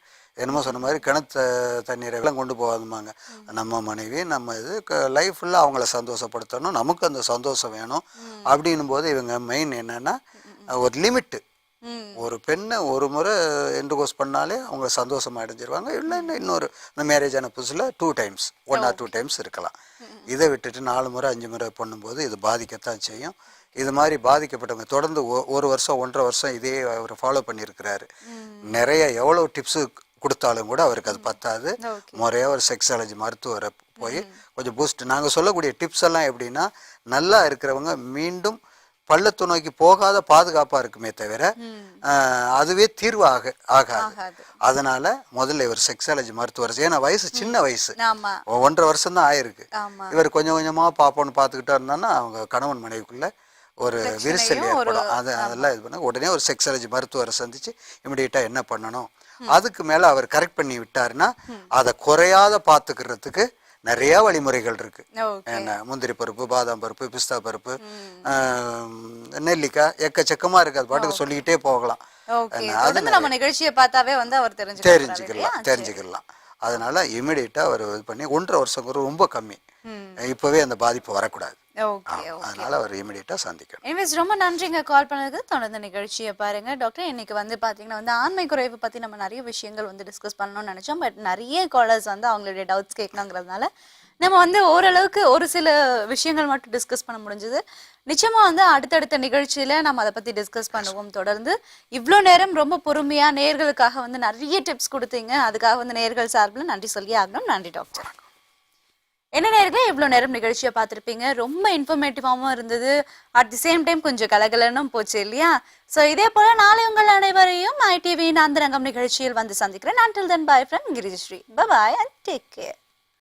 S2: என்னமோ சொன்ன மாதிரி கிணத்து தண்ணீரை எல்லாம் கொண்டு போகாதுமாங்க. நம்ம மனைவி நம்ம இது லைஃப் ஃபுல்லாக அவங்கள சந்தோஷப்படுத்தணும், நமக்கு அந்த சந்தோஷம் வேணும். அப்படின்னும் போது இவங்க மெயின் என்னன்னா, ஒரு லிமிட்டு. ஒரு பெண்ணை ஒரு முறை என்டர்கோர்ஸ் பண்ணாலே அவங்க சந்தோஷமா அடைஞ்சிருவாங்க. இல்லைன்னா இன்னொரு மேரேஜ் ஆன புதுசில் 2 டைம்ஸ் 1 or 2 டைம்ஸ் இருக்கலாம். இதை விட்டுட்டு 4 முறை 5 முறை பண்ணும்போது இது பாதிக்கத்தான் செய்யும். இது மாதிரி பாதிக்கப்பட்டவங்க தொடர்ந்து 1 வருஷம் 1.5 வருஷம் இதே அவர் ஃபாலோ பண்ணியிருக்கிறாரு. நிறைய எவ்வளோ டிப்ஸு கொடுத்தாலும் கூட அவருக்கு அது பத்தாது. முறையாக ஒரு செக்ஸாலஜி மருத்துவரை போய் கொஞ்சம் பூஸ்ட். நாங்கள் சொல்லக்கூடிய டிப்ஸ் எல்லாம் எப்படின்னா, நல்லா இருக்கிறவங்க மீண்டும் பள்ளத்தை நோக்கி போகாத பாதுகாப்பாக இருக்குமே தவிர அதுவே தீர்வு ஆகாது. அதனால முதல்ல இவர் செக்ஸாலஜி மருத்துவர், ஏன்னா வயசு சின்ன வயசு, 1.5 வருஷம் தான் ஆயிருக்கு. இவர் கொஞ்சம் கொஞ்சமாக பார்ப்போன்னு பார்த்துக்கிட்டா இருந்தான்னா அவங்க கணவன் மனைவிக்குள்ள ஒரு விரிசல் ஏற்படும். அதெல்லாம் இது பண்ண உடனே ஒரு செக்ஸாலஜி மருத்துவரை சந்திச்சு இமிடியேட்டாக என்ன பண்ணணும், அதுக்கு மேலே அவர் கரெக்ட் பண்ணி விட்டாருன்னா அதை குறையாத பார்த்துக்கிறதுக்கு நிறைய வழிமுறைகள் இருக்கு. என்ன முந்திரி பருப்பு, பாதாம் பருப்பு, பிஸ்தா பருப்பு, நெல்லிக்காய், எக்கச்சக்கமா இருக்கு. அது பாட்டுக்கு சொல்லிக்கிட்டே போகலாம்.
S1: நம்ம நிகழ்ச்சியை பார்த்தாவே வந்து அவர்
S2: தெரிஞ்சுக்கலாம். அதனால இமிடியேட்டா அவர் இது பண்ணி 1.5 வருஷம் ரொம்ப கம்மி, இப்பவே அந்த பாதிப்பு வரக்கூடாது. அதனால அவர் இமிடியேட்டா சந்திக்கணும்.
S1: எனிவேஸ் ரொம்ப நன்றிங்க கால் பண்ணதுக்கு. தொடர்ந்து நிகழ்ச்சியை பாருங்க. டாக்டர், இன்னைக்கு வந்து பாத்தீங்கன்னா வந்து ஆண்மை குறைவு பத்தி நம்ம நிறைய விஷயங்கள் வந்து டிஸ்கஸ் பண்ணணும்னு நினைச்சோம். பட் நிறைய காலர்ஸ் வந்து அவங்களுடைய டவுட்ஸ் கேட்கணுங்கிறதுனால நம்ம வந்து ஓரளவுக்கு ஒரு சில விஷயங்கள் மட்டும் டிஸ்கஸ் பண்ண முடிஞ்சது. நிச்சயமா வந்து அடுத்தடுத்த நிகழ்ச்சியில நம்ம அதை பத்தி டிஸ்கஸ் பண்ணுவோம். தொடர்ந்து இவ்வளோ நேரம் ரொம்ப பொறுமையா நேயர்களுக்காக வந்து நிறைய டிப்ஸ் கொடுத்தீங்க. அதுக்காக வந்து நேயர்கள் சார்பில் நன்றி சொல்லி ஆகணும். நன்றி டாக்டர். என்ன நேயர்களே, இவ்வளோ நேரம் நிகழ்ச்சியை பார்த்துருப்பீங்க. ரொம்ப இன்ஃபர்மேட்டிவாகவும் இருந்தது. அட் தி சேம் டைம் கொஞ்சம் கலகலன்னும் போச்சு இல்லையா? ஸோ இதே போல நாளை உங்கள் அனைவரையும் ITV அந்தரங்கம் நிகழ்ச்சியில் வந்து சந்திக்கிறேன். Until then, bye from Girijashree. Bye bye and take care.